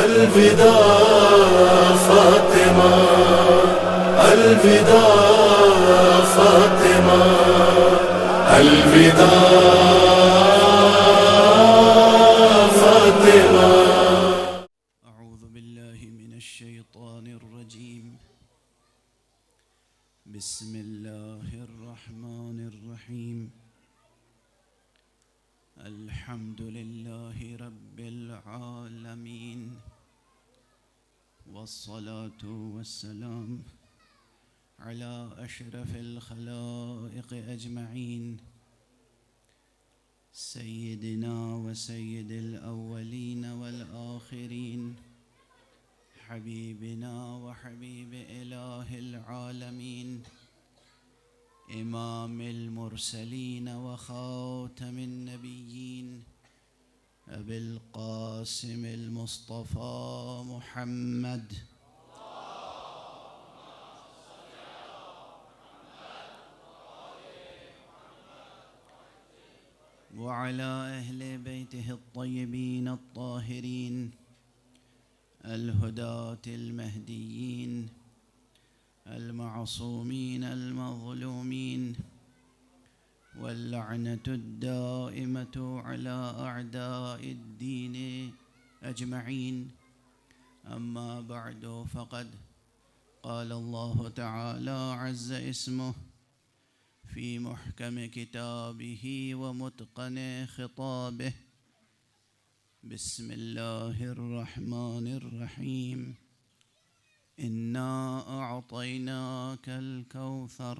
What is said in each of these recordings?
الوداع فاطمہ، الوداع فاطمہ، الوداع فاطمہ۔ اعوذ باللہ من الشیطان الرجیم، بسم اللہ الرحمن الرحیم، الحمد للہ رب العالمین، والصلاة والسلام على اشرف الخلائق اجمعین، سیدنا وسید الاولین والآخرین، حبیبنا وحبیب الہ العالمین، امام المرسلین وخاتم النبیین، ابی القاسم المصطفى محمد، وعلى اہل بیتہ الطیبین الطاہرین الہداة المہدیین المعصومین المظلومین، واللعنة الدائمة على أعداء الدين أجمعين، أما بعد فقد قال الله تعالى عز اسمه في محكم كتابه ومتقن خطابه، بسم الله الرحمن الرحيم، إنا أعطيناك الكوثر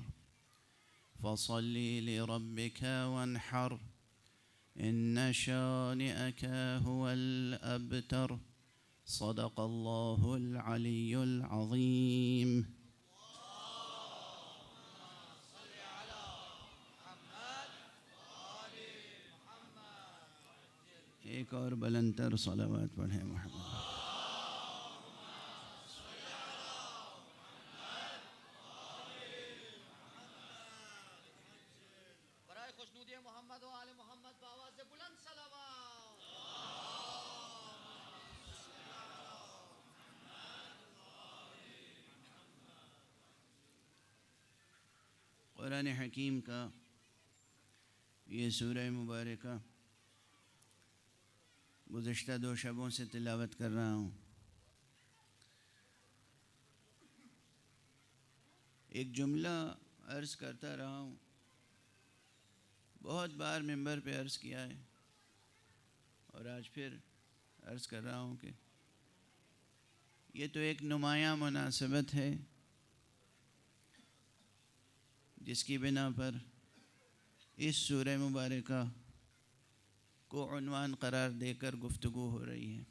فصل لربك وانحر، إن شانئك هو الأبتر، صدق الله العلي العظيم۔ ایک اور بلندتر صلوات پڑھیں محمد۔ برائے خوشنودی محمد و آل محمد بآواز بلند صلوات۔ قرآن حکیم کا یہ سورہ مبارکہ گزشتہ 2 شبوں سے تلاوت کر رہا ہوں۔ ایک جملہ عرض کرتا رہا ہوں، بہت بار منبر پہ عرض کیا ہے، اور آج پھر عرض کر رہا ہوں کہ یہ تو ایک نمایاں مناسبت ہے جس کی بنا پر اس سورہ مبارکہ کو عنوان قرار دے کر گفتگو ہو رہی ہے،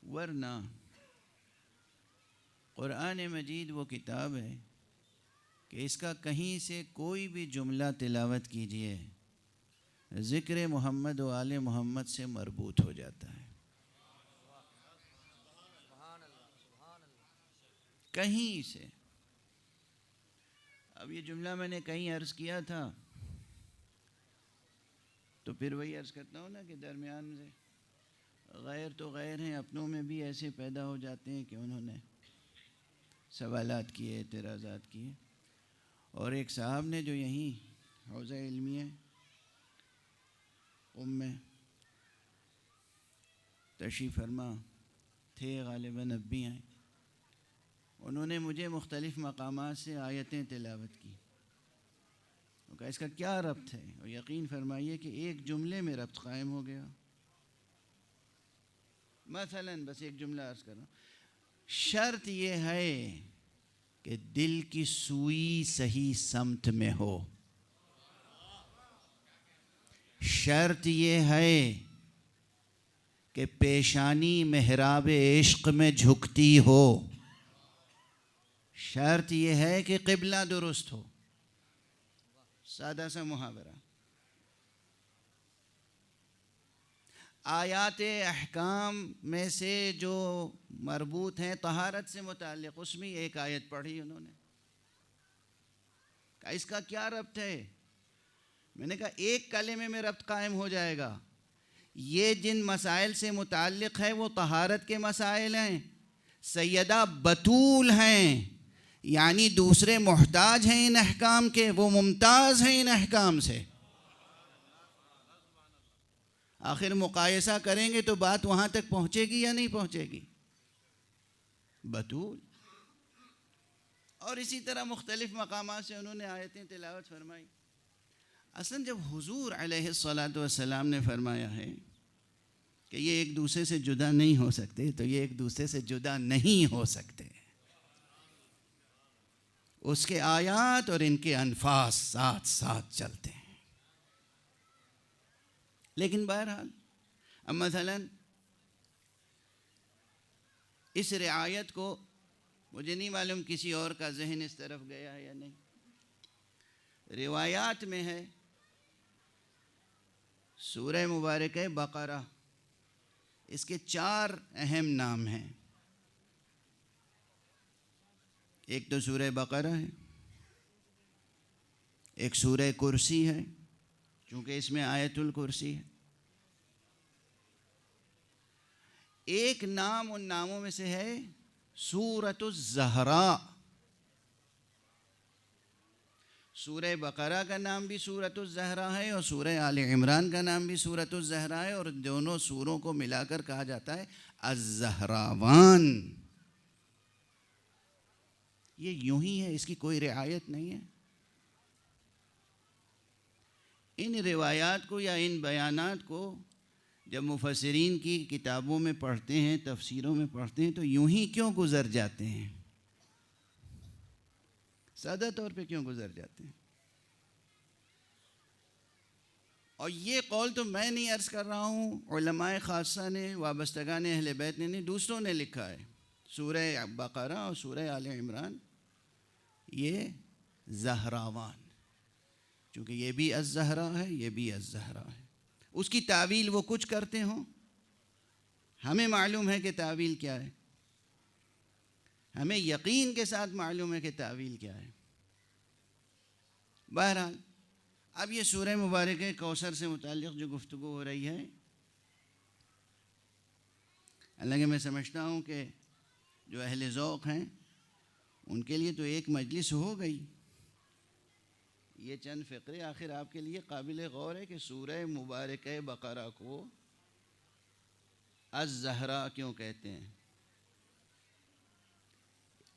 ورنہ قرآن مجید وہ کتاب ہے کہ اس کا کہیں سے کوئی بھی جملہ تلاوت کیجئے ذکر محمد و آل محمد سے مربوط ہو جاتا ہے، کہیں سے۔ اب یہ جملہ میں نے کہیں عرض کیا تھا، تو پھر وہی عرض کرتا ہوں نا کہ درمیان سے غیر تو غیر ہیں، اپنوں میں بھی ایسے پیدا ہو جاتے ہیں کہ انہوں نے سوالات کیے، اعتراضات کیے، اور ایک صاحب نے جو یہیں حوزہ علمیہ میں تشریف فرما تھے، غالباً اب بھی ہیں، انہوں نے مجھے مختلف مقامات سے آیتیں تلاوت کی، کہ اس کا کیا ربط ہے، اور یقین فرمائیے کہ ایک جملے میں ربط قائم ہو گیا۔ مثلاً بس ایک جملہ عرض کر رہا ہوں، شرط یہ ہے کہ دل کی سوئی صحیح سمت میں ہو، شرط یہ ہے کہ پیشانی محراب عشق میں جھکتی ہو، شرط یہ ہے کہ قبلہ درست ہو۔ سادہ سا محاورہ۔ آیات احکام میں سے جو مربوط ہیں طہارت سے متعلق، اس میں ایک آیت پڑھی انہوں نے، کہا اس کا کیا ربط ہے؟ میں نے کہا ایک کلمے میں ربط قائم ہو جائے گا، یہ جن مسائل سے متعلق ہے وہ طہارت کے مسائل ہیں، سیدہ بطول ہیں، یعنی دوسرے محتاج ہیں ان احکام کے، وہ ممتاز ہیں ان احکام سے۔ آخر مقایسہ کریں گے تو بات وہاں تک پہنچے گی یا نہیں پہنچے گی؟ بطول۔ اور اسی طرح مختلف مقامات سے انہوں نے آیتیں تلاوت فرمائی۔ اصلاً جب حضور علیہ الصلاۃ والسلام نے فرمایا ہے کہ یہ ایک دوسرے سے جدا نہیں ہو سکتے، تو یہ ایک دوسرے سے جدا نہیں ہو سکتے، اس کے آیات اور ان کے انفاس ساتھ ساتھ چلتے ہیں۔ لیکن بہرحال اب مثلاً اس رعایت کو، مجھے نہیں معلوم کسی اور کا ذہن اس طرف گیا ہے یا نہیں، روایات میں ہے سورہ مبارکہ بقرہ، اس کے 4 اہم نام ہیں۔ ایک تو سورہ بقرہ ہے، ایک سورہ کرسی ہے، چونکہ اس میں آیت الکرسی ہے، ایک نام ان ناموں میں سے ہے سورۃ الزہراء۔ سورہ بقرہ کا نام بھی سورۃ الزہراء ہے اور سورہ آل عمران کا نام بھی سورۃ الزہراء ہے، اور دونوں سوروں کو ملا کر کہا جاتا ہے الزہراوان۔ یہ یوں ہی ہے، اس کی کوئی رعایت نہیں ہے۔ ان روایات کو یا ان بیانات کو جب مفسرین کی کتابوں میں پڑھتے ہیں، تفسیروں میں پڑھتے ہیں، تو یوں ہی کیوں گزر جاتے ہیں؟ سادہ طور پہ کیوں گزر جاتے ہیں؟ اور یہ قول تو میں نہیں عرض کر رہا ہوں، علماء خاصہ نے، وابستگان اہل بیت نے نہیں، دوسروں نے لکھا ہے۔ سورہ بقرہ اور سورہ آل عمران یہ زہراوان، چونکہ یہ بھی الزہرا ہے، یہ بھی الزہرا ہے۔ اس کی تعویل وہ کچھ کرتے ہوں، ہمیں معلوم ہے کہ تعویل کیا ہے، ہمیں یقین کے ساتھ معلوم ہے کہ تعویل کیا ہے۔ بہرحال اب یہ سورہ مبارکہ کوثر سے متعلق جو گفتگو ہو رہی ہے، حالانکہ میں سمجھتا ہوں کہ جو اہل ذوق ہیں ان کے لیے تو ایک مجلس ہو گئی۔ یہ چند فقرے آخر آپ کے لیے قابل غور ہے کہ سورہ مبارکہ بقرہ کو الزہراء کیوں کہتے ہیں،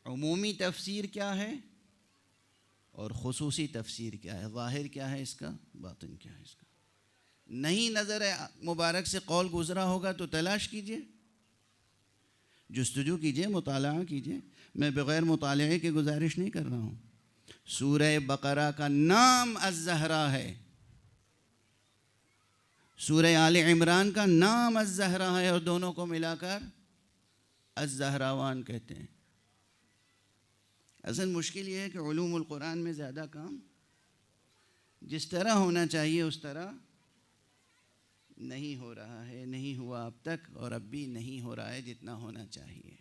عمومی تفسیر کیا ہے اور خصوصی تفسیر کیا ہے، ظاہر کیا ہے اس کا، باطن کیا ہے اس کا۔ نہیں نظر مبارک سے قول گزرا ہوگا تو تلاش کیجئے، جستجو کیجئے، مطالعہ کیجئے۔ میں بغیر مطالعے کی گزارش نہیں کر رہا ہوں۔ سورہ بقرہ کا نام الزہراء ہے، سورہ آل عمران کا نام الزہراء ہے، اور دونوں کو ملا کر الزہراوان کہتے ہیں۔ اصل مشکل یہ ہے کہ علوم القرآن میں زیادہ کام جس طرح ہونا چاہیے اس طرح نہیں ہو رہا ہے، نہیں ہوا اب تک، اور اب بھی نہیں ہو رہا ہے جتنا ہونا چاہیے۔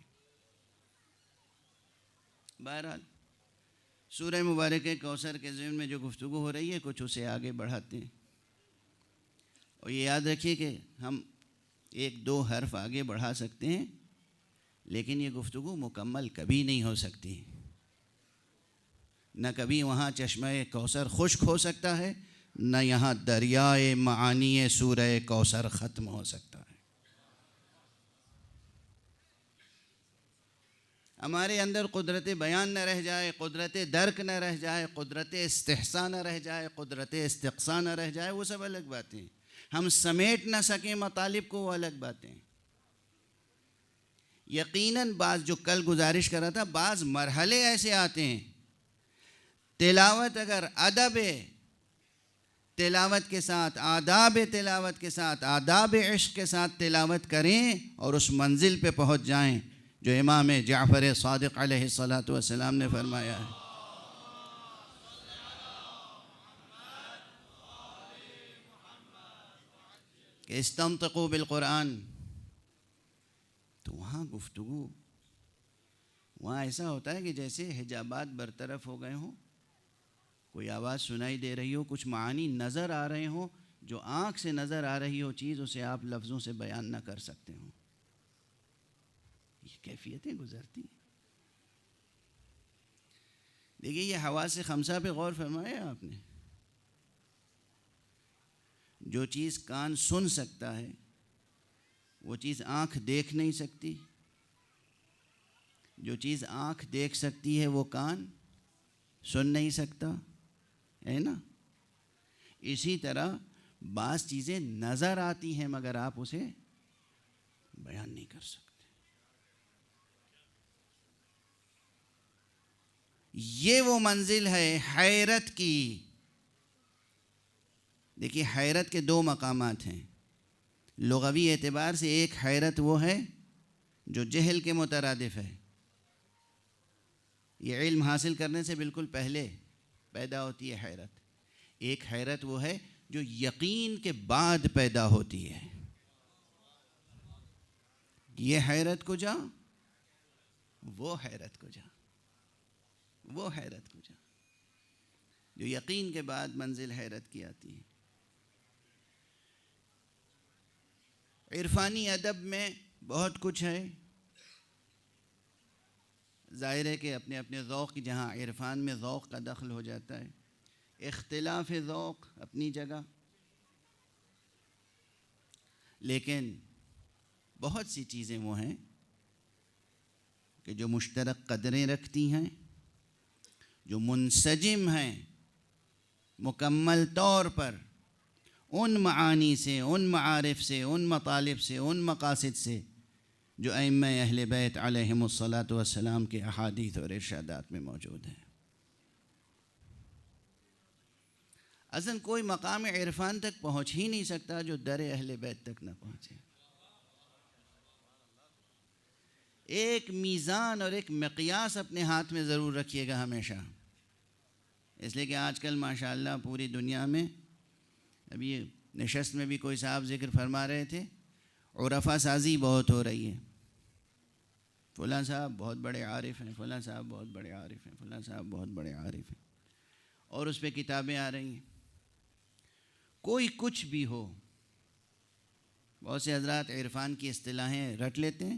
بہرحال سورہ مبارکہ کوثر کے ضمن میں جو گفتگو ہو رہی ہے، کچھ اسے آگے بڑھاتے ہیں، اور یہ یاد رکھیے کہ ہم 1-2 حرف آگے بڑھا سکتے ہیں، لیکن یہ گفتگو مکمل کبھی نہیں ہو سکتی۔ نہ کبھی وہاں چشمہ کوثر خشک ہو سکتا ہے، نہ یہاں دریائے معانی سورہ کوثر ختم ہو سکتا ہے۔ ہمارے اندر قدرت بیان نہ رہ جائے، قدرت درک نہ رہ جائے، قدرت استحصاء نہ رہ جائے، قدرت استقصاء نہ رہ جائے، وہ سب الگ باتیں ہیں۔ ہم سمیٹ نہ سکیں مطالب کو، وہ الگ باتیں ہیں۔ یقیناً بعض، جو کل گزارش کر رہا تھا، بعض مرحلے ایسے آتے ہیں، تلاوت اگر ادب تلاوت کے ساتھ، آداب تلاوت کے ساتھ، آداب عشق کے ساتھ تلاوت کریں اور اس منزل پہ پہنچ جائیں جو امام جعفر صادق علیہ الصلاۃ والسلام نے فرمایا ہے کہ استنطقوا بالقرآن، تو وہاں گفتگو، وہاں ایسا ہوتا ہے کہ جیسے حجابات برطرف ہو گئے ہوں، کوئی آواز سنائی دے رہی ہو، کچھ معانی نظر آ رہے ہوں، جو آنکھ سے نظر آ رہی ہو چیز اسے آپ لفظوں سے بیان نہ کر سکتے ہوں. یہ کیفیتیں گزرتی ہیں. دیکھیے یہ حواس خمسہ پہ غور فرمایا آپ نے. جو چیز کان سن سکتا ہے وہ چیز آنکھ دیکھ نہیں سکتی. جو چیز آنکھ دیکھ سکتی ہے وہ کان سن نہیں سکتا ہے نا. اسی طرح بعض چیزیں نظر آتی ہیں مگر آپ اسے بیان نہیں کر سکتے. یہ وہ منزل ہے حیرت کی. دیکھیے حیرت کے دو مقامات ہیں. لغوی اعتبار سے ایک حیرت وہ ہے جو جہل کے مترادف ہے. یہ علم حاصل کرنے سے بالکل پہلے پیدا ہوتی ہے حیرت. ایک حیرت وہ ہے جو یقین کے بعد پیدا ہوتی ہے. یہ حیرت کو جا وہ حیرت کو جا وہ حیرت کو جا جو یقین کے بعد منزل حیرت کی آتی ہے. عرفانی ادب میں بہت کچھ ہے. ظاہر ہے کہ اپنے اپنے ذوق کی جہاں عرفان میں ذوق کا دخل ہو جاتا ہے. اختلاف ذوق اپنی جگہ، لیکن بہت سی چیزیں وہ ہیں کہ جو مشترک قدریں رکھتی ہیں، جو منسجم ہیں مکمل طور پر ان معانی سے، ان معارف سے، ان مطالب سے، ان مقاصد سے جو ائمہ اہل بیت علیہم الصلاۃ والسلام کے احادیث اور ارشادات میں موجود ہیں. اصلاً کوئی مقام عرفان تک پہنچ ہی نہیں سکتا جو در اہل بیت تک نہ پہنچے. ایک میزان اور ایک مقیاس اپنے ہاتھ میں ضرور رکھیے گا ہمیشہ. اس لیے کہ آج کل ماشاءاللہ پوری دنیا میں، ابھی نشست میں بھی کوئی صاحب ذکر فرما رہے تھے، عرفا سازی بہت ہو رہی ہے. فلاں صاحب بہت بڑے عارف ہیں، فلاں صاحب بہت بڑے عارف ہیں، فلاں صاحب بہت بڑے عارف ہیں، اور اس پہ کتابیں آ رہی ہیں. کوئی کچھ بھی ہو، بہت سے حضرات عرفان کی اصطلاحیں رٹ لیتے ہیں،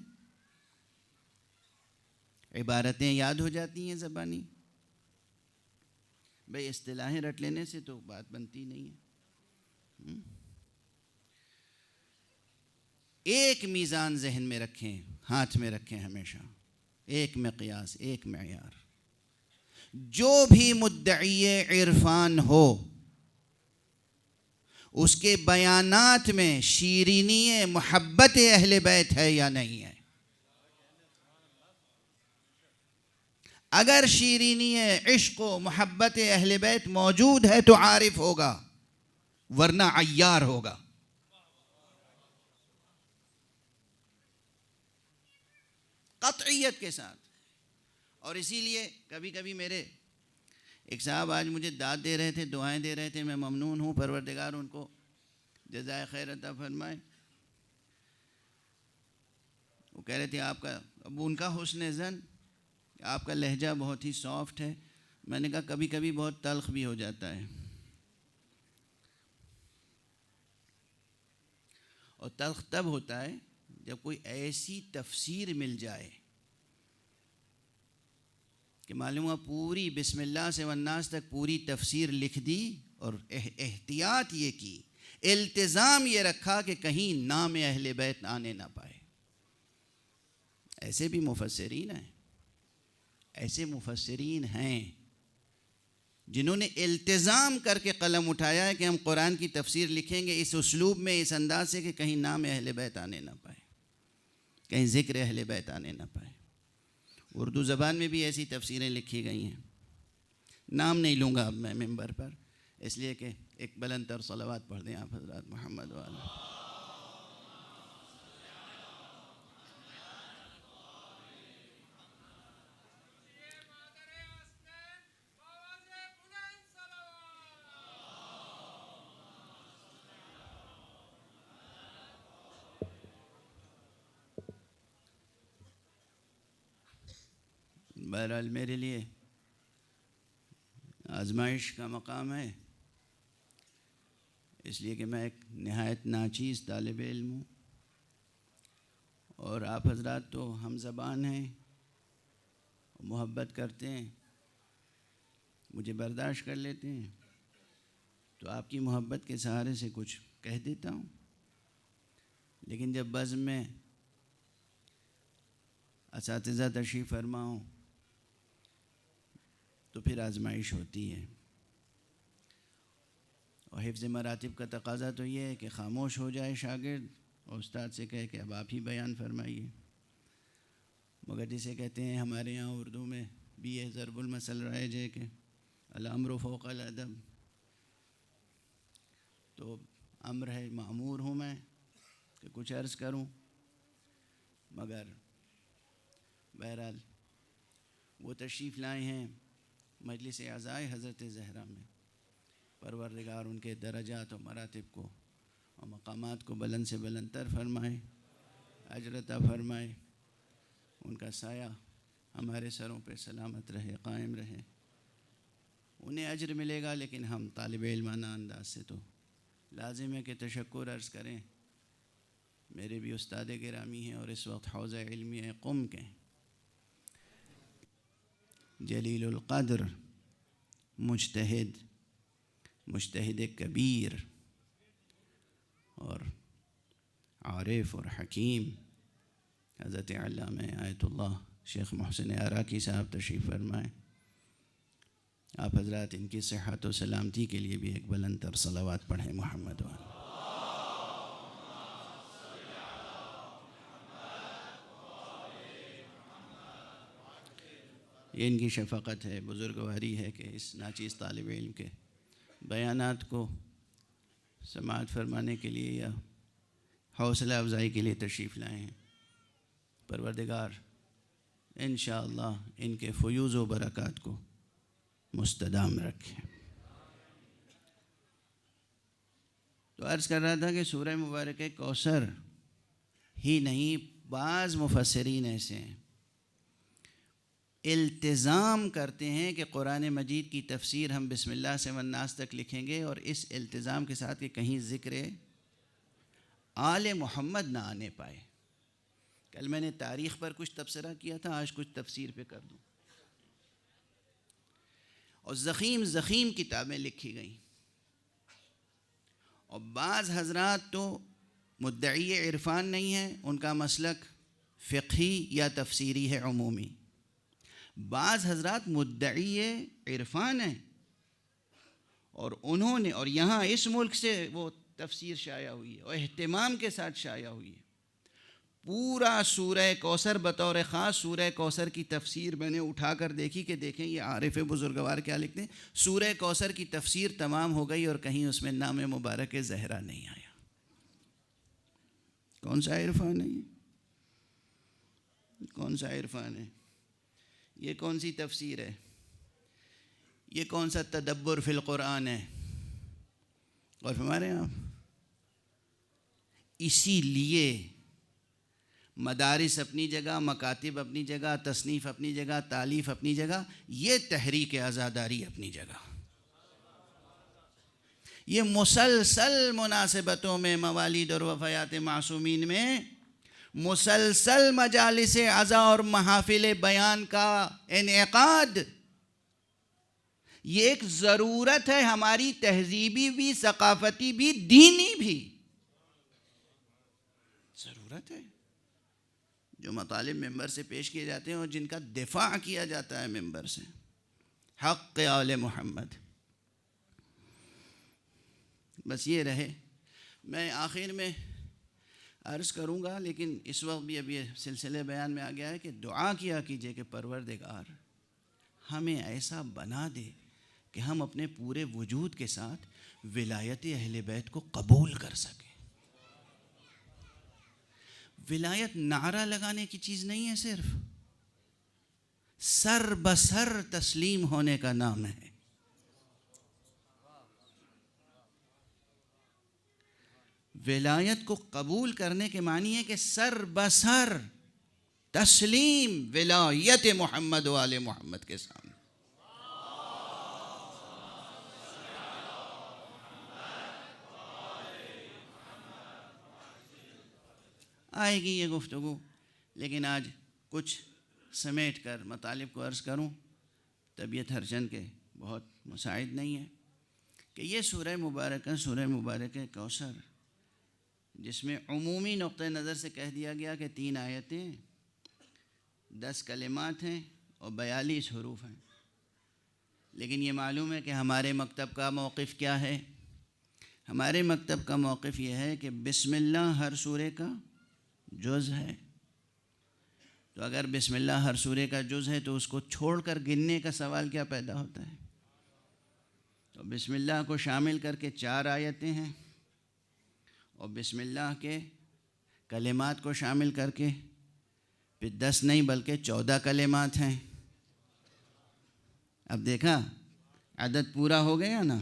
عبارتیں یاد ہو جاتی ہیں زبانی. بھئی اصطلاحیں رٹ لینے سے تو بات بنتی نہیں ہے. ایک میزان ذہن میں رکھیں، ہاتھ میں رکھیں ہمیشہ، ایک مقیاس، ایک معیار. جو بھی مدعی عرفان ہو اس کے بیانات میں شیرینی محبت اہل بیت ہے یا نہیں ہے. اگر شیرینی عشق و محبت اہل بیت موجود ہے تو عارف ہوگا، ورنہ عیار ہوگا. قطعیت کے ساتھ. اور اسی لیے کبھی کبھی میرے ایک صاحب آج مجھے داد دے رہے تھے، دعائیں دے رہے تھے. میں ممنون ہوں، پروردگار ان کو جزائے خیر عطا فرمائے. وہ کہہ رہے تھے آپ کا، اب ان کا حسن ظن، آپ کا لہجہ بہت ہی سافٹ ہے. میں نے کہا کبھی کبھی بہت تلخ بھی ہو جاتا ہے. اور تلخ تب ہوتا ہے جب کوئی ایسی تفسیر مل جائے کہ معلوم ہوا پوری بسم اللہ سے والناس تک پوری تفسیر لکھ دی، اور احتیاط یہ کی، التزام یہ رکھا کہ کہیں نام اہل بیت آنے نہ پائے. ایسے بھی مفسرین ہیں، ایسے مفسرین ہیں جنہوں نے التزام کر کے قلم اٹھایا ہے کہ ہم قرآن کی تفسیر لکھیں گے اس اسلوب میں، اس انداز سے کہ کہیں نام اہل بیت آنے نہ پائے، کہیں ذکر اہل بیت آنے نہ پائے. اردو زبان میں بھی ایسی تفسیریں لکھی گئی ہیں. نام نہیں لوں گا اب میں ممبر پر، اس لیے کہ ایک بلند تر صلوات پڑھ دیں آپ حضرات محمد والا. بہرحال میرے لیے آزمائش کا مقام ہے، اس لیے کہ میں ایک نہایت ناچیز طالب علم ہوں، اور آپ حضرات تو ہم زبان ہیں، محبت کرتے ہیں، مجھے برداشت کر لیتے ہیں، تو آپ کی محبت کے سہارے سے کچھ کہہ دیتا ہوں، لیکن جب بزم میں اساتذہ تشریف فرما ہوں تو پھر آزمائش ہوتی ہے، اور حفظ مراتب کا تقاضا تو یہ ہے کہ خاموش ہو جائے شاگرد اور استاد سے کہے کہ اب آپ ہی بیان فرمائیے، مگر جسے کہتے ہیں ہمارے یہاں اردو میں بھی یہ ضرب المثل رائج ہے کہ الامر فوق الادب، تو امر ہے، مأمور ہوں میں کہ کچھ عرض کروں، مگر بہرحال وہ تشریف لائے ہیں مجلس عزائے حضرت زہرا میں، پروردگار ان کے درجات و مراتب کو اور مقامات کو بلند سے بلند تر فرمائے، اجر عطا فرمائے، ان کا سایہ ہمارے سروں پہ سلامت رہے، قائم رہے، انہیں اجر ملے گا، لیکن ہم طالب علمانہ انداز سے تو لازم ہے کہ تشکر عرض کریں، میرے بھی استاد گرامی ہیں اور اس وقت حوزہ علمیہ قم کے جلیل القدر، مجتہد کبیر اور عارف اور حکیم حضرت علامہ آیت اللہ شیخ محسن عراقی صاحب تشریف فرمائیں، آپ حضرات ان کی صحت و سلامتی کے لیے بھی ایک بلند تر صلوات پڑھیں محمد وآلہ۔ یہ ان کی شفقت ہے، بزرگواری ہے کہ اس ناچیز طالب علم کے بیانات کو سماعت فرمانے کے لیے یا حوصلہ افزائی کے لیے تشریف لائے ہیں۔ پروردگار انشاءاللہ ان کے فیوض و برکات کو مستدام رکھے۔ تو عرض کر رہا تھا کہ سورہ مبارکہ کوثر ہی نہیں، بعض مفسرین ایسے ہیں التزام کرتے ہیں کہ قرآن مجید کی تفسیر ہم بسم اللہ سے والناس تک لکھیں گے، اور اس التزام کے ساتھ کہ کہیں ذکر آل محمد نہ آنے پائے۔ کل میں نے تاریخ پر کچھ تبصرہ کیا تھا، آج کچھ تفسیر پہ کر دوں۔ اور زخیم کتابیں لکھی گئیں، اور بعض حضرات تو مدعی عرفان نہیں ہیں، ان کا مسلک فقہی یا تفسیری ہے عمومی، بعض حضرات مدعی عرفان ہیں، اور انہوں نے، اور یہاں اس ملک سے وہ تفسیر شائع ہوئی ہے اور اہتمام کے ساتھ شائع ہوئی ہے، پورا سورہ کوثر بطور خاص سورہ کوثر کی تفسیر میں نے اٹھا کر دیکھی کہ دیکھیں یہ عارف بزرگوار کیا لکھتے ہیں، سورہ کوثر کی تفسیر تمام ہو گئی اور کہیں اس میں نام مبارک زہرا نہیں آیا۔ کون سا عرفان ہے یہ؟ کون سا عرفان ہے یہ؟ کون سی تفسیر ہے یہ؟ کون سا تدبر فی القرآن ہے؟ اور ہمارے یہاں اسی لیے مدارس اپنی جگہ، مکاتب اپنی جگہ، تصنیف اپنی جگہ، تالیف اپنی جگہ، یہ تحریک عزاداری اپنی جگہ، یہ مسلسل مناسبتوں میں، موالید اور وفیات معصومین میں مسلسل مجالس عزا اور محافل بیان کا انعقاد، یہ ایک ضرورت ہے ہماری، تہذیبی بھی، ثقافتی بھی، دینی بھی ضرورت ہے۔ جو مطالب ممبر سے پیش کیے جاتے ہیں اور جن کا دفاع کیا جاتا ہے ممبر سے، حق آل محمد، بس یہ رہے۔ میں آخر میں عرض کروں گا، لیکن اس وقت بھی اب یہ سلسلے بیان میں آ گیا ہے کہ دعا کیا کیجئے کہ پروردگار ہمیں ایسا بنا دے کہ ہم اپنے پورے وجود کے ساتھ ولایت اہل بیت کو قبول کر سکیں۔ ولایت نعرہ لگانے کی چیز نہیں ہے، صرف سر بسر تسلیم ہونے کا نام ہے۔ ولایت کو قبول کرنے کے معنی ہے کہ سر بسر تسلیم ولایت محمد و آل محمد کے سامنے۔ آئے گی یہ گفتگو، لیکن آج کچھ سمیٹ کر مطالب کو عرض کروں. طبیعت ہر چند کے بہت مساعد نہیں ہے کہ یہ سورہ مبارکہ کوثر، جس میں عمومی نقطہ نظر سے کہہ دیا گیا کہ 3 آیتیں، 10 کلمات ہیں اور 42 حروف ہیں. لیکن یہ معلوم ہے کہ ہمارے مکتب کا موقف کیا ہے. ہمارے مکتب کا موقف یہ ہے کہ بسم اللہ ہر سورے کا جز ہے. تو اگر بسم اللہ ہر سورے کا جز ہے تو اس کو چھوڑ کر گننے کا سوال کیا پیدا ہوتا ہے؟ تو بسم اللہ کو شامل کر کے 4 آیتیں ہیں، اور بسم اللہ کے کلمات کو شامل کر کے پھر 10 نہیں بلکہ 14 کلمات ہیں. اب دیکھا عدد پورا ہو گیا نا.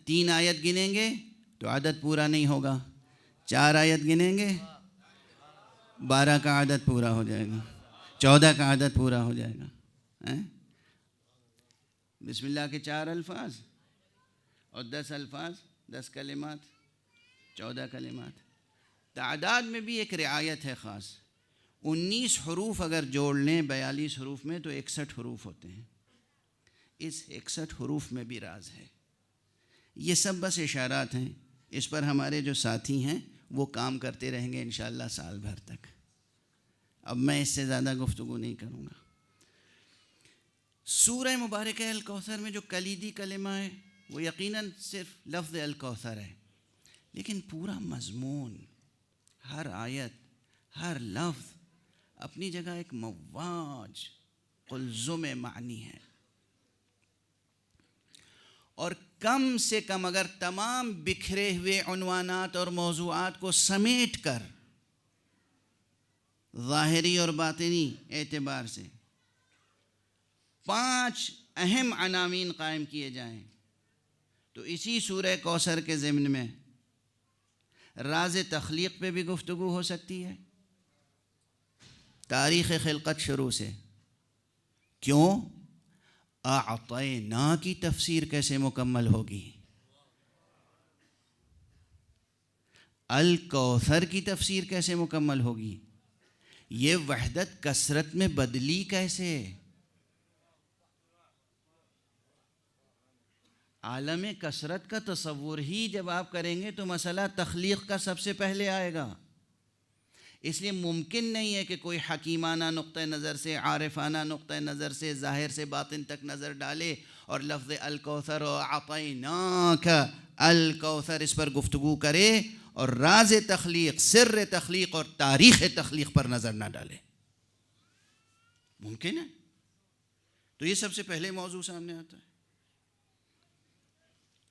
3 آیت گنیں گے تو عدد پورا نہیں ہوگا، 4 آیت گنیں گے 12 کا عدد پورا ہو جائے گا، 14 کا عدد پورا ہو جائے گا. بسم اللہ کے 4 الفاظ اور 10 الفاظ، 10 کلمات، 14 کلمات. تعداد میں بھی ایک رعایت ہے خاص. 19 حروف اگر جوڑ لیں 42 حروف میں تو 61 حروف ہوتے ہیں. اس 61 حروف میں بھی راز ہے. یہ سب بس اشارات ہیں، اس پر ہمارے جو ساتھی ہیں وہ کام کرتے رہیں گے انشاءاللہ سال بھر تک. اب میں اس سے زیادہ گفتگو نہیں کروں گا. سورہ مبارکہ الکوثر میں جو کلیدی کلمہ ہے وہ یقیناً صرف لفظ الکوثر ہے، لیکن پورا مضمون، ہر آیت، ہر لفظ اپنی جگہ ایک مواج قلزم معنی ہے. اور کم سے کم اگر تمام بکھرے ہوئے عنوانات اور موضوعات کو سمیٹ کر ظاہری اور باطنی اعتبار سے 5 اہم عناوین قائم کیے جائیں تو اسی سورہ کوثر کے ضمن میں راز تخلیق پہ بھی گفتگو ہو سکتی ہے. تاریخ خلقت شروع سے کیوں اعطینا کی تفسیر کیسے مکمل ہوگی، الکوثر کی تفسیر کیسے مکمل ہوگی، یہ وحدت کثرت میں بدلی کیسے. عالم کثرت کا تصور ہی جب آپ کریں گے تو مسئلہ تخلیق کا سب سے پہلے آئے گا. اس لیے ممکن نہیں ہے کہ کوئی حکیمانہ نقطہ نظر سے، عارفانہ نقطہ نظر سے ظاہر سے باطن تک نظر ڈالے اور لفظ الکوثر و اعطیناک الکوثر اس پر گفتگو کرے اور راز تخلیق، سر تخلیق اور تاریخ تخلیق پر نظر نہ ڈالے. ممکن ہے؟ تو یہ سب سے پہلے موضوع سامنے آتا ہے.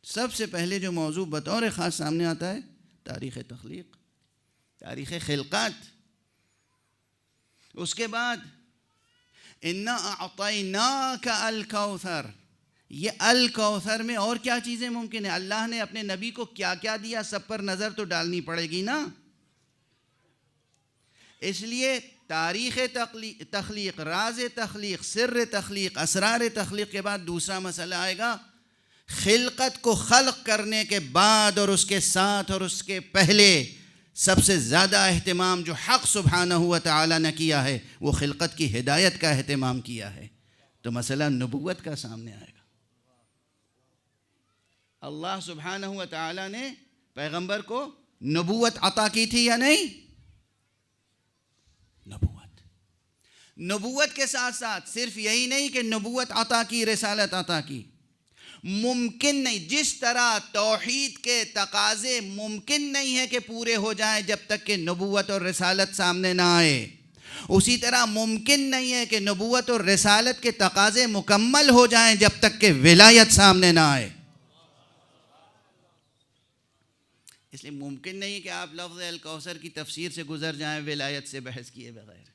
سب سے پہلے جو موضوع بطور خاص سامنے آتا ہے تاریخ تخلیق، تاریخ خلقات. اس کے بعد انا اعطیناک الکوثر. یہ الکوثر میں اور کیا چیزیں ممکن ہیں؟ اللہ نے اپنے نبی کو کیا کیا دیا، سب پر نظر تو ڈالنی پڑے گی نا. اس لیے تاریخ تخلیق، راز تخلیق، سر تخلیق، اسرار تخلیق کے بعد دوسرا مسئلہ آئے گا خلقت کو خلق کرنے کے بعد اور اس کے ساتھ اور اس کے پہلے سب سے زیادہ اہتمام جو حق سبحانہ و تعالی نے کیا ہے وہ خلقت کی ہدایت کا اہتمام کیا ہے. تو مسئلہ نبوت کا سامنے آئے گا. اللہ سبحانہ و تعالی نے پیغمبر کو نبوت عطا کی تھی یا نہیں؟ نبوت کے ساتھ ساتھ صرف یہی نہیں کہ نبوت عطا کی، رسالت عطا کی. ممکن نہیں، جس طرح توحید کے تقاضے ممکن نہیں ہے کہ پورے ہو جائیں جب تک کہ نبوت اور رسالت سامنے نہ آئے، اسی طرح ممکن نہیں ہے کہ نبوت اور رسالت کے تقاضے مکمل ہو جائیں جب تک کہ ولایت سامنے نہ آئے. اس لیے ممکن نہیں کہ آپ لفظ الکوثر کی تفسیر سے گزر جائیں ولایت سے بحث کیے بغیر.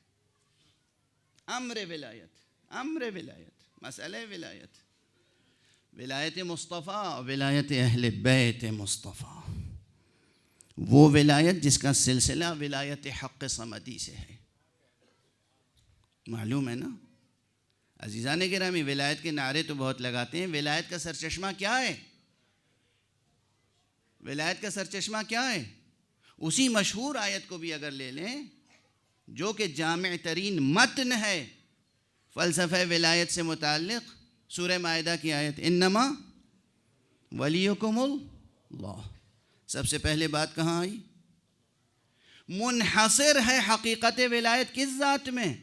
امر ولایت، مسئلہ ولایت مصطفیٰ، ولایت اہل بیت مصطفیٰ، وہ ولایت جس کا سلسلہ ولایت حق صمدی سے ہے. معلوم ہے نا عزیزان گرامی، ولایت کے نعرے تو بہت لگاتے ہیں. ولایت کا سرچشمہ کیا ہے؟ ولایت کا سرچشمہ کیا ہے؟ اسی مشہور آیت کو بھی اگر لے لیں جو کہ جامع ترین متن ہے فلسفہ ولایت سے متعلق، سورہ مائدہ کی آیت انما ولیکم اللہ، سب سے پہلے بات کہاں آئی؟ منحصر ہے حقیقت ولایت کس ذات میں؟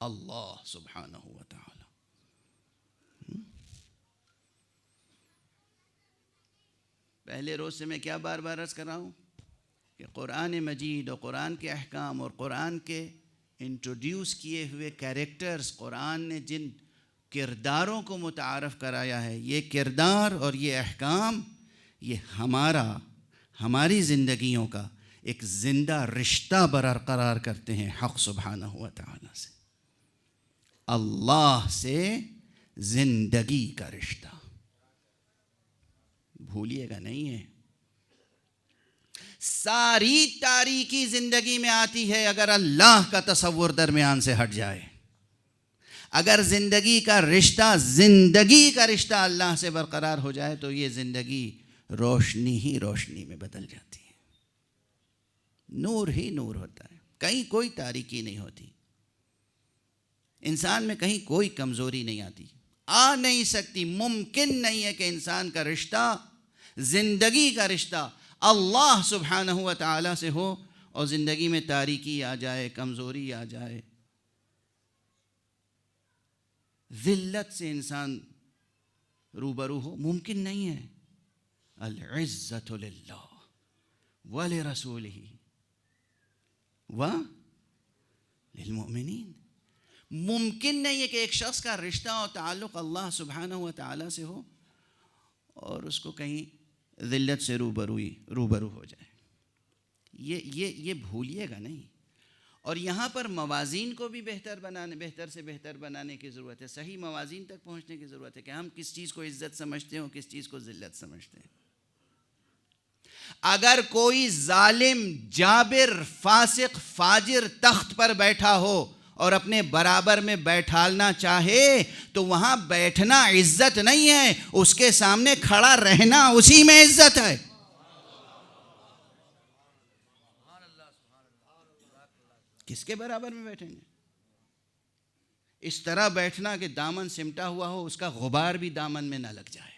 اللہ سبحانہ و تعالی۔ پہلے روز سے میں کیا بار بار عرض کر رہا ہوں کہ قرآن مجید اور قرآن کے احکام اور قرآن کے انٹروڈیوس کیے ہوئے کیریکٹرز، قرآن نے جن کرداروں کو متعارف کرایا ہے، یہ کردار اور یہ احکام یہ ہماری زندگیوں کا ایک زندہ رشتہ برقرار کرتے ہیں حق سبحانہ و تعالی سے، اللہ سے زندگی کا رشتہ، بھولیے گا نہیں ہے۔ ساری تاریکی زندگی میں آتی ہے اگر اللہ کا تصور درمیان سے ہٹ جائے، اگر زندگی کا رشتہ اللہ سے برقرار ہو جائے تو یہ زندگی روشنی ہی روشنی میں بدل جاتی ہے، نور ہی نور ہوتا ہے، کہیں کوئی تاریکی نہیں ہوتی، انسان میں کہیں کوئی کمزوری نہیں آتی، آ نہیں سکتی، ممکن نہیں ہے کہ انسان کا رشتہ، زندگی کا رشتہ اللہ سبحانہ و تعالی سے ہو اور زندگی میں تاریکی آ جائے، کمزوری آ جائے، ذلت سے انسان روبرو ہو، ممکن نہیں ہے۔ العزت للہ ولرسولہ وللمؤمنین، ممکن نہیں ہے کہ ایک شخص کا رشتہ اور تعلق اللہ سبحانہ و تعالی سے ہو اور اس کو کہیں ذلت سے روبرو ہو جائے، یہ بھولیے گا نہیں۔ اور یہاں پر موازین کو بھی بہتر سے بہتر بنانے کی ضرورت ہے، صحیح موازین تک پہنچنے کی ضرورت ہے کہ ہم کس چیز کو عزت سمجھتے ہیں اور کس چیز کو ذلت سمجھتے ہیں۔ اگر کوئی ظالم، جابر، فاسق، فاجر تخت پر بیٹھا ہو اور اپنے برابر میں بیٹھالنا چاہے تو وہاں بیٹھنا عزت نہیں ہے، اس کے سامنے کھڑا رہنا اسی میں عزت ہے۔ کس کے برابر میں بیٹھیں گے؟ اس طرح بیٹھنا کہ دامن سمٹا ہوا ہو، اس کا غبار بھی دامن میں نہ لگ جائے۔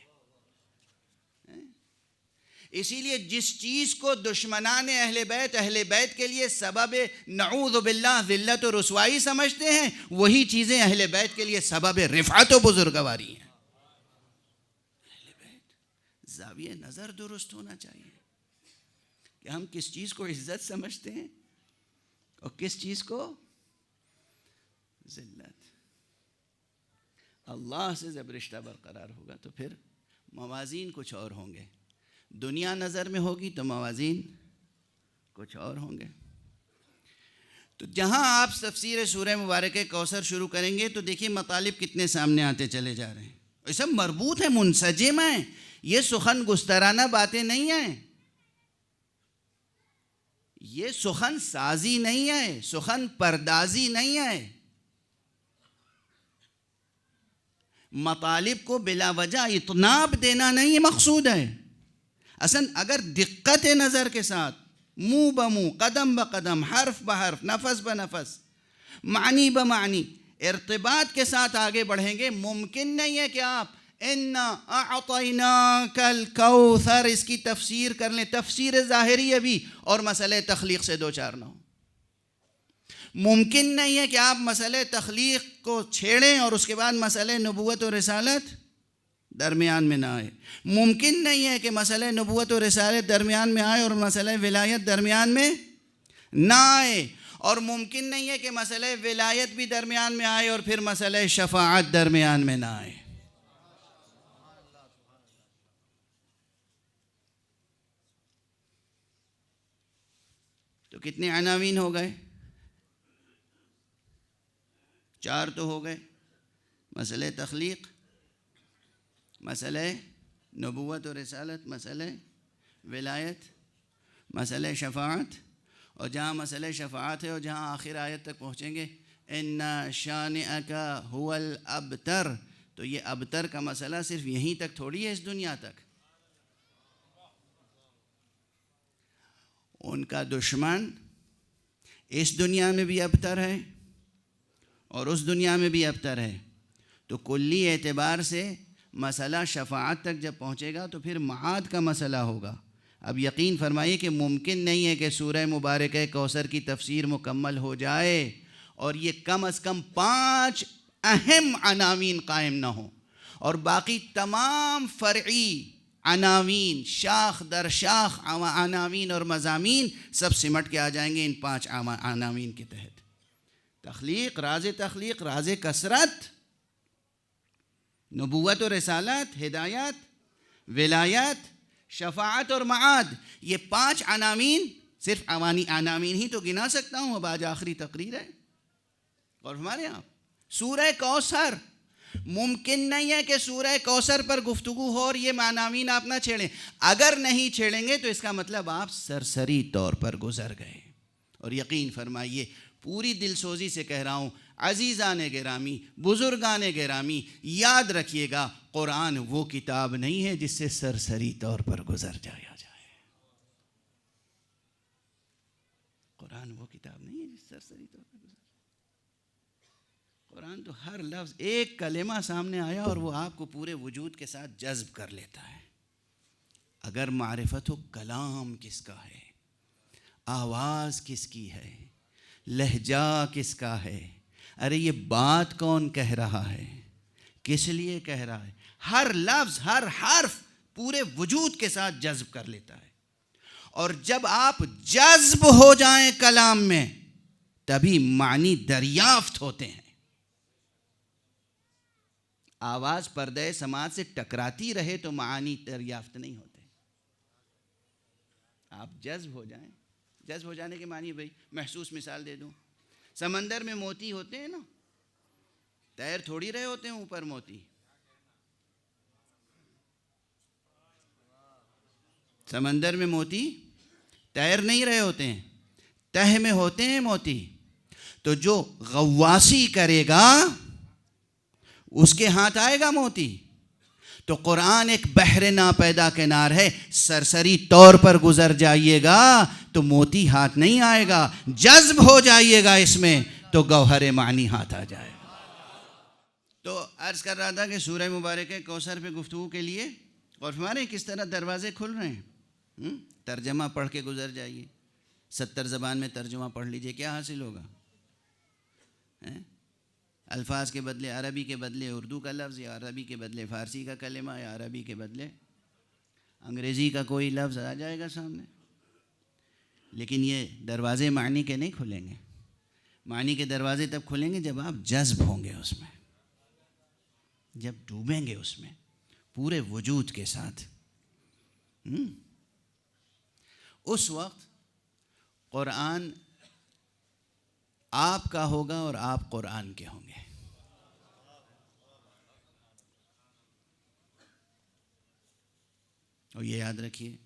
اسی لیے جس چیز کو دشمنان اہل بیت کے لیے سبب نعوذ باللہ ذلت و رسوائی سمجھتے ہیں، وہی چیزیں اہل بیت کے لیے سبب رفعت و بزرگواری ہیں۔ اہل بیت زاویہ نظر درست ہونا چاہیے کہ ہم کس چیز کو عزت سمجھتے ہیں اور کس چیز کو ذلت۔ اللہ سے جب رشتہ برقرار ہوگا تو پھر موازین کچھ اور ہوں گے، دنیا نظر میں ہوگی تو موازین کچھ اور ہوں گے۔ تو جہاں آپ تفسیر سورہ مبارکہ کوثر شروع کریں گے تو دیکھیے مطالب کتنے سامنے آتے چلے جا رہے ہیں، یہ سب مربوط ہیں، منسجم ہیں، یہ سخن گسترانہ باتیں نہیں ہیں، یہ سخن سازی نہیں ہے، سخن پردازی نہیں ہے۔ مطالب کو بلا وجہ اطناب دینا نہیں مقصود ہے۔ اصلا اگر دقت نظر کے ساتھ منہ بمنہ، قدم بقدم، حرف بحرف، نفس بنفس، معنی بمعنی ارتباط کے ساتھ آگے بڑھیں گے، ممکن نہیں ہے کہ آپ اِنَّا أَعْطَيْنَاكَ الْكَوْثَرَ اس کی تفسیر کر لیں، تفسیر ظاہری ابھی، اور مسئلہ تخلیق سے دو چار نہ ہو۔ ممکن نہیں ہے کہ آپ مسئلہ تخلیق کو چھیڑیں اور اس کے بعد مسئلہ نبوت و رسالت درمیان میں نہ آئے۔ ممکن نہیں ہے کہ مسئلہ نبوت و رسالت درمیان میں آئے اور مسئلہ ولایت درمیان میں نہ آئے، اور ممکن نہیں ہے کہ مسئلہ ولایت بھی درمیان میں آئے اور پھر مسئلہ شفاعت درمیان میں نہ آئے۔ تو کتنے عناوین ہو گئے؟ 4 تو ہو گئے، مسئلہ تخلیق، مسئلہ نبوت و رسالت، مسئلہ ولایت، مسئلہ شفاعت، اور جہاں مسئلہ شفاعت ہے اور جہاں آخر آیت تک پہنچیں گے اِنَّ شَانِئَكَ هُوَ الْأَبْتَرُ، تو یہ ابتر کا مسئلہ صرف یہیں تک تھوڑی ہے، اس دنیا تک۔ ان کا دشمن اس دنیا میں بھی ابتر ہے اور اس دنیا میں بھی ابتر ہے. تو کلی اعتبار سے مسئلہ شفاعت تک جب پہنچے گا تو پھر معاد کا مسئلہ ہوگا. اب یقین فرمائیے کہ ممکن نہیں ہے کہ سورہ مبارکہ کوثر کی تفسیر مکمل ہو جائے اور یہ کم از کم 5 اہم عناوین قائم نہ ہوں اور باقی تمام فرعی عناوین شاخ در شاخ عناوین اور مضامین سب سمٹ کے آ جائیں گے ان 5 عناوین کے تحت. تخلیق، راز کثرت، نبوت و رسالت، ہدایت، ولایت، شفاعت اور معاد. یہ 5 عناوین، صرف عناوین ہی تو گنا سکتا ہوں. اب آج آخری تقریر ہے اور ہمارے یہاں سورہ کوثر، ممکن نہیں ہے کہ سورہ کوثر پر گفتگو ہو اور یہ عناوین آپ نہ چھیڑیں. اگر نہیں چھیڑیں گے تو اس کا مطلب آپ سرسری طور پر گزر گئے. اور یقین فرمائیے، پوری دل سوزی سے کہہ رہا ہوں، عزیزان گرامی، بزرگان گرامی، یاد رکھیے گا قرآن وہ کتاب نہیں ہے جس سے سرسری طور پر گزر جایا جائے. قرآن وہ کتاب نہیں ہے جس سے سرسری طور پر گزر جائے. قرآن تو ہر لفظ، ایک کلمہ سامنے آیا اور وہ آپ کو پورے وجود کے ساتھ جذب کر لیتا ہے. اگر معرفت ہو کلام کس کا ہے، آواز کس کی ہے، لہجہ کس کا ہے، ارے یہ بات کون کہہ رہا ہے، کس لیے کہہ رہا ہے، ہر لفظ ہر حرف پورے وجود کے ساتھ جذب کر لیتا ہے. اور جب آپ جذب ہو جائیں کلام میں تبھی معنی دریافت ہوتے ہیں. آواز پردہ سماعت سے ٹکراتی رہے تو معانی دریافت نہیں ہوتے. آپ جذب ہو جائیں. جذب ہو جانے کے معنی بھائی محسوس مثال دے دوں. سمندر میں موتی ہوتے ہیں نا، تیر تھوڑی رہے ہوتے ہیں اوپر موتی. سمندر میں موتی تیر نہیں رہے ہوتے ہیں، تہ میں ہوتے ہیں موتی. تو جو غواصی کرے گا اس کے ہاتھ آئے گا موتی. تو قرآن ایک بحر ناپیدا کنار ہے، سرسری طور پر گزر جائیے گا تو موتی ہاتھ نہیں آئے گا، جذب ہو جائیے گا اس میں تو گوہر معنی ہاتھ آ جائے گا. تو عرض کر رہا تھا کہ سورہ مبارکہ کوثر پہ گفتگو کے لیے اور ہمارے کس طرح دروازے کھل رہے ہیں. ترجمہ پڑھ کے گزر جائیے، 70 زبان میں ترجمہ پڑھ لیجئے، کیا حاصل ہوگا؟ الفاظ کے بدلے عربی کے بدلے اردو کا لفظ، یا عربی کے بدلے فارسی کا کلمہ، یا عربی کے بدلے انگریزی کا کوئی لفظ آ جائے گا سامنے. لیکن یہ دروازے معنی کے نہیں کھلیں گے. معنی کے دروازے تب کھلیں گے جب آپ جذب ہوں گے اس میں، جب ڈوبیں گے اس میں پورے وجود کے ساتھ. اس وقت قرآن آپ کا ہوگا اور آپ قرآن کے ہوں گے. اور یہ یاد رکھیے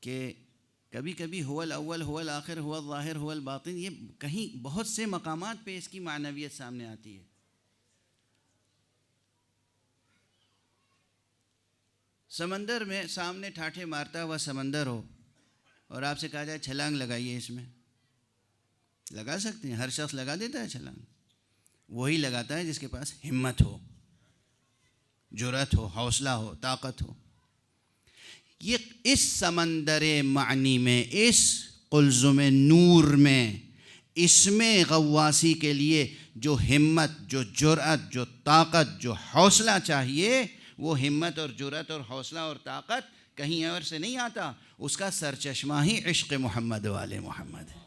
کہ کبھی کبھی هو الاول هو الاخر هو الظاہر هو الباطن، یہ کہیں بہت سے مقامات پہ اس کی معنویت سامنے آتی ہے. سمندر میں سامنے ٹھاٹھے مارتا ہوا سمندر ہو اور آپ سے کہا جائے چھلانگ لگائیے، اس میں لگا سکتے ہیں؟ ہر شخص لگا دیتا ہے چھلانگ. وہی لگاتا ہے جس کے پاس ہمت ہو، جرأت ہو، حوصلہ ہو، طاقت ہو. یہ اس سمندر معنی میں، اس قلزم نور میں، اس میں غواصی کے لیے جو ہمت، جو جرأت، جو طاقت، جو حوصلہ چاہیے، وہ ہمت اور جرأت اور حوصلہ اور طاقت کہیں اور سے نہیں آتا. اس کا سرچشمہ ہی عشق محمد و آل محمد ہے.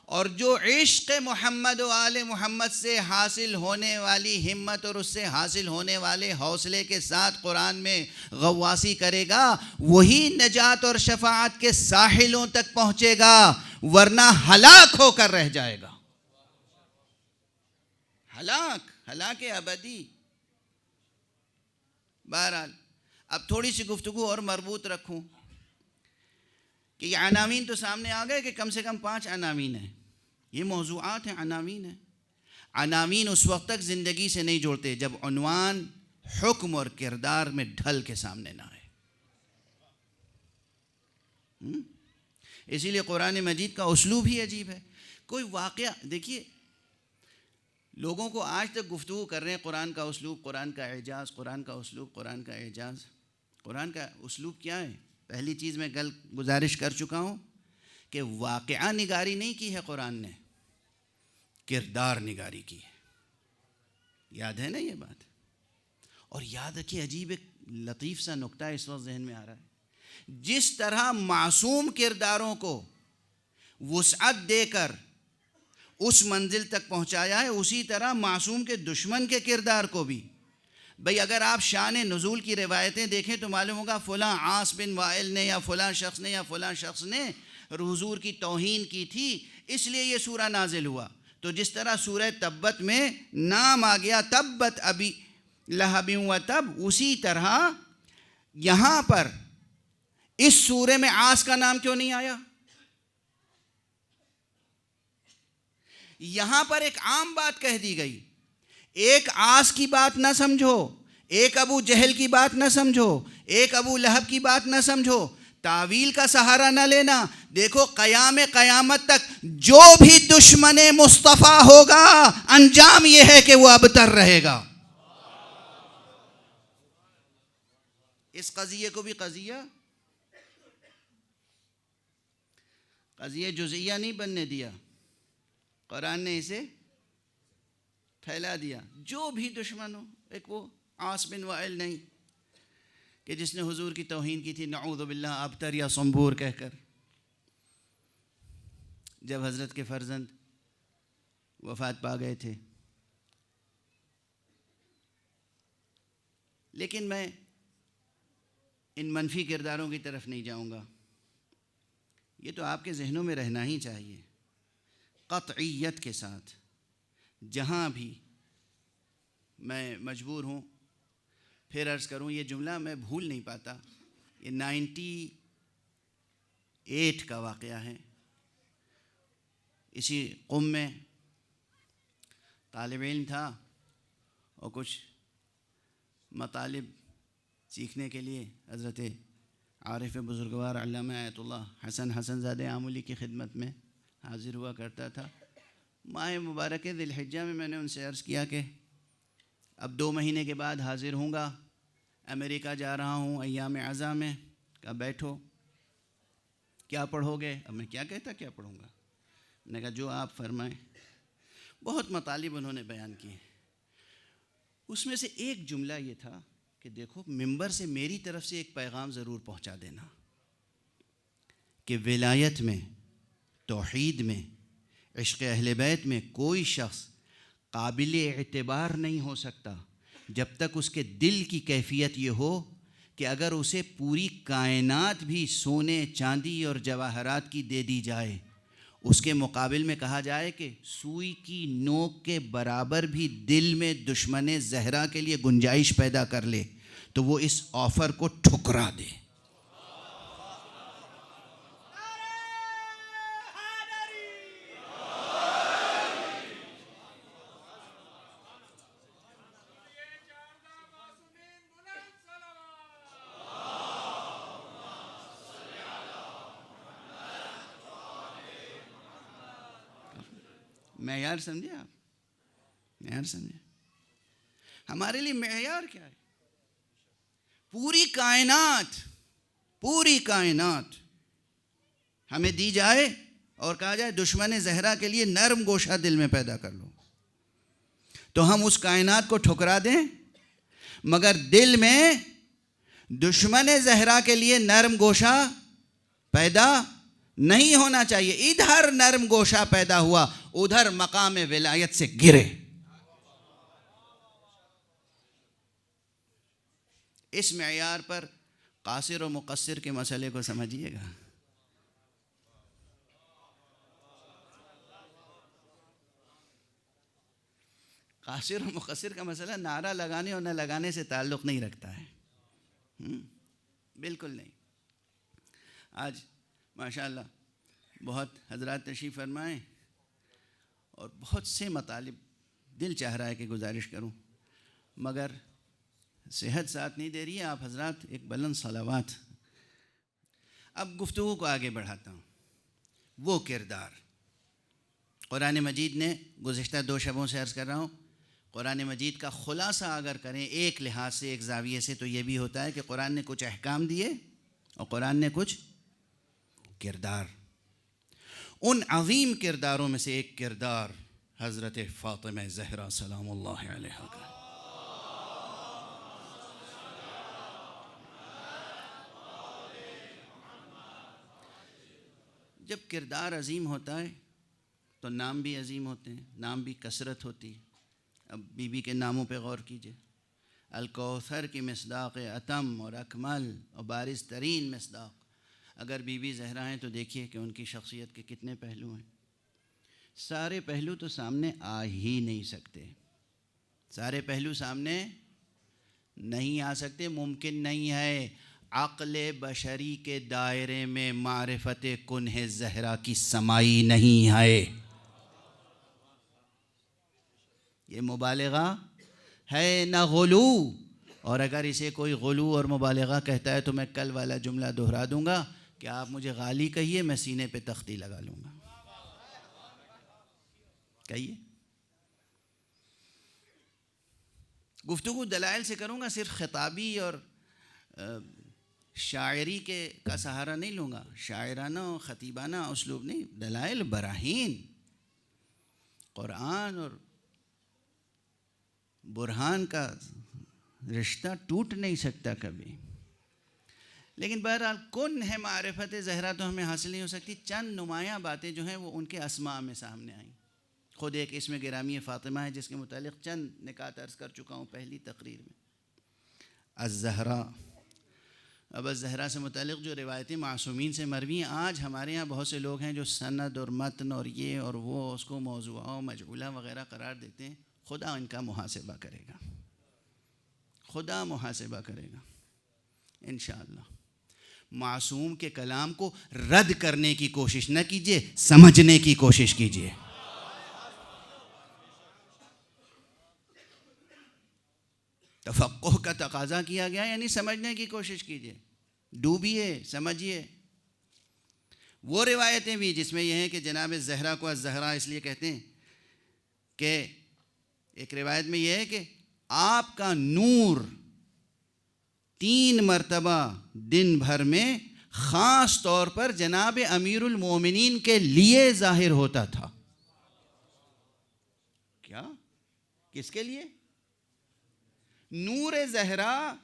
اور جو عشق محمد و آل محمد سے حاصل ہونے والی ہمت اور اس سے حاصل ہونے والے حوصلے کے ساتھ قرآن میں غواصی کرے گا، وہی نجات اور شفاعت کے ساحلوں تک پہنچے گا، ورنہ ہلاک ہو کر رہ جائے گا. ہلاک ابدی. بہرحال اب تھوڑی سی گفتگو اور مربوط رکھوں کہ یہ عناوین تو سامنے آ گئے کہ کم سے کم 5 عناوین ہیں. یہ موضوعات ہیں، عناوین ہیں. عناوین اس وقت تک زندگی سے نہیں جوڑتے جب عنوان حکم اور کردار میں ڈھل کے سامنے نہ آئے. اسی لیے قرآن مجید کا اسلوب ہی عجیب ہے. کوئی واقعہ دیکھیے، لوگوں کو آج تک گفتگو کر رہے ہیں قرآن کا اسلوب، قرآن کا اعجاز، قرآن کا اسلوب، قرآن کا اعجاز. قرآن کا اسلوب کیا ہے؟ پہلی چیز میں کل گزارش کر چکا ہوں کہ واقعہ نگاری نہیں کی ہے قرآن نے، کردار نگاری کی ہے. یاد ہے نا یہ بات؟ اور یاد رکھیے، عجیب ایک لطیف سا نکتہ اس وقت ذہن میں آ رہا ہے. جس طرح معصوم کرداروں کو وسعت دے کر اس منزل تک پہنچایا ہے، اسی طرح معصوم کے دشمن کے کردار کو بھی. بھئی اگر آپ شان نزول کی روایتیں دیکھیں تو معلوم ہوگا فلاں عاص بن وائل نے یا فلاں شخص نے یا فلاں شخص نے حضور کی توہین کی تھی، اس لیے یہ سورہ نازل ہوا. تو جس طرح سورہ تبت میں نام آ گیا تبت ابی لہب و تب، اسی طرح یہاں پر اس سورے میں عاص کا نام کیوں نہیں آیا؟ یہاں پر ایک عام بات کہہ دی گئی. ایک عاص کی بات نہ سمجھو، ایک ابو جہل کی بات نہ سمجھو، ایک ابو لہب کی بات نہ سمجھو، تعویل کا سہارا نہ لینا. دیکھو قیامت تک جو بھی دشمن مصطفیٰ ہوگا انجام یہ ہے کہ وہ ابتر رہے گا. اس قضیے کو بھی قضیہ جزئیہ نہیں بننے دیا، قرآن نے اسے پھیلا دیا. جو بھی دشمن ہو، ایک وہ عاص بن وائل نہیں کہ جس نے حضور کی توہین کی تھی، نعوذ باللہ، ابتر یا سنبور کہہ کر، جب حضرت کے فرزند وفات پا گئے تھے. لیکن میں ان منفی کرداروں کی طرف نہیں جاؤں گا، یہ تو آپ کے ذہنوں میں رہنا ہی چاہیے قطعیت کے ساتھ. جہاں بھی میں مجبور ہوں پھر عرض کروں، یہ جملہ میں بھول نہیں پاتا. یہ 98 کا واقعہ ہے. اسی قم میں طالب علم تھا اور کچھ مطالب سیکھنے کے لیے حضرت عارف بزرگوار علامہ آیت اللہ حسن زادہ آمولی کی خدمت میں حاضر ہوا کرتا تھا. ماہ مبارک ذی الحجہ میں میں نے ان سے عرض کیا کہ اب 2 مہینے کے بعد حاضر ہوں گا، امریکہ جا رہا ہوں ایام عزا میں. کہا بیٹھو، کیا پڑھو گے؟ اب میں کیا کہتا کیا پڑھوں گا؟ میں نے کہا جو آپ فرمائیں. بہت مطالب انہوں نے بیان کیے. اس میں سے ایک جملہ یہ تھا کہ دیکھو، ممبر سے میری طرف سے ایک پیغام ضرور پہنچا دینا کہ ولایت میں، توحید میں، عشق اہل بیت میں کوئی شخص قابل اعتبار نہیں ہو سکتا جب تک اس کے دل کی کیفیت یہ ہو کہ اگر اسے پوری کائنات بھی سونے چاندی اور جواہرات کی دے دی جائے، اس کے مقابل میں کہا جائے کہ سوئی کی نوک کے برابر بھی دل میں دشمن زہرا کے لیے گنجائش پیدا کر لے، تو وہ اس آفر کو ٹھکرا دے. معیار سمجھے آپ؟ معیار سمجھے؟ ہمارے لیے معیار کیا ہے؟ پوری کائنات ہمیں دی جائے اور کہا جائے دشمن زہرا کے لیے نرم گوشہ دل میں پیدا کر لو، تو ہم اس کائنات کو ٹھکرا دیں، مگر دل میں دشمن زہرا کے لیے نرم گوشہ پیدا نہیں ہونا چاہیے. ادھر نرم گوشہ پیدا ہوا، ادھر مقام ولایت سے گرے. اس معیار پر قاصر و مقصر کے مسئلے کو سمجھیے گا. قاصر و مقصر کا مسئلہ نعرہ لگانے اور نہ لگانے سے تعلق نہیں رکھتا ہے، بالکل نہیں. آج ماشاءاللہ بہت حضرات تشریف فرمائیں اور بہت سے مطالب دل چاہ رہا ہے کہ گزارش کروں، مگر صحت ساتھ نہیں دے رہی ہے. آپ حضرات ایک بلند صلوات. اب گفتگو کو آگے بڑھاتا ہوں. وہ کردار قرآن مجید نے گزشتہ 2 شبوں سے عرض کر رہا ہوں، قرآن مجید کا خلاصہ اگر کریں ایک لحاظ سے، ایک زاویے سے، تو یہ بھی ہوتا ہے کہ قرآن نے کچھ احکام دیے اور قرآن نے کچھ کردار. ان عظیم کرداروں میں سے ایک کردار حضرت فاطمہ زہرا سلام اللہ علیہا کا. جب کردار عظیم ہوتا ہے تو نام بھی عظیم ہوتے ہیں، نام بھی کثرت ہوتی ہے. اب بی بی کے ناموں پہ غور کیجئے. الکوثر کی مصداق اتم اور اکمل اور بارز ترین مصداق اگر بی بی زہرا ہیں تو دیکھیے کہ ان کی شخصیت کے کتنے پہلو ہیں. سارے پہلو تو سامنے آ ہی نہیں سکتے، سارے پہلو سامنے نہیں آ سکتے، ممکن نہیں ہے. عقل بشری کے دائرے میں معرفت کنہ زہرا کی سمائی نہیں ہے. یہ مبالغہ ہے نہ غلو، اور اگر اسے کوئی غلو اور مبالغہ کہتا ہے تو میں کل والا جملہ دہرا دوں گا کہ آپ مجھے غالی کہیے، میں سینے پہ تختی لگا لوں گا. کہیے. گفتگو دلائل سے کروں گا، صرف خطابی اور شاعری کا سہارا نہیں لوں گا، شاعرانہ و خطیبانہ اسلوب نہیں. دلائل، براہین. قرآن اور برہان کا رشتہ ٹوٹ نہیں سکتا کبھی. لیکن بہرحال کن ہے معرفت زہرا تو ہمیں حاصل نہیں ہو سکتی. چند نمایاں باتیں جو ہیں وہ ان کے اسماء میں سامنے آئیں. خود ایک اسم گرامی فاطمہ ہے جس کے متعلق چند نکات عرض کر چکا ہوں پہلی تقریر میں. الزہرا. اب الزہرا سے متعلق جو روایتیں معصومین سے مروی ہیں، آج ہمارے ہاں بہت سے لوگ ہیں جو سند اور متن اور یہ اور وہ اس کو موضوعہ و مجعولہ وغیرہ قرار دیتے ہیں. خدا ان کا محاسبہ کرے گا، خدا محاسبہ کرے گا انشاءاللہ. معصوم کے کلام کو رد کرنے کی کوشش نہ کیجیے، سمجھنے کی کوشش کیجیے. تفقہ کا تقاضا کیا گیا، یعنی سمجھنے کی کوشش کیجیے، ڈوبیے، سمجھیے. وہ روایتیں بھی جس میں یہ ہیں کہ جناب زہرا کو الزہرا اس لیے کہتے ہیں کہ ایک روایت میں یہ ہے کہ آپ کا نور 3 مرتبہ دن بھر میں خاص طور پر جناب امیر المومنین کے لیے ظاہر ہوتا تھا. کیا؟ کس کے لیے؟ نور زہرا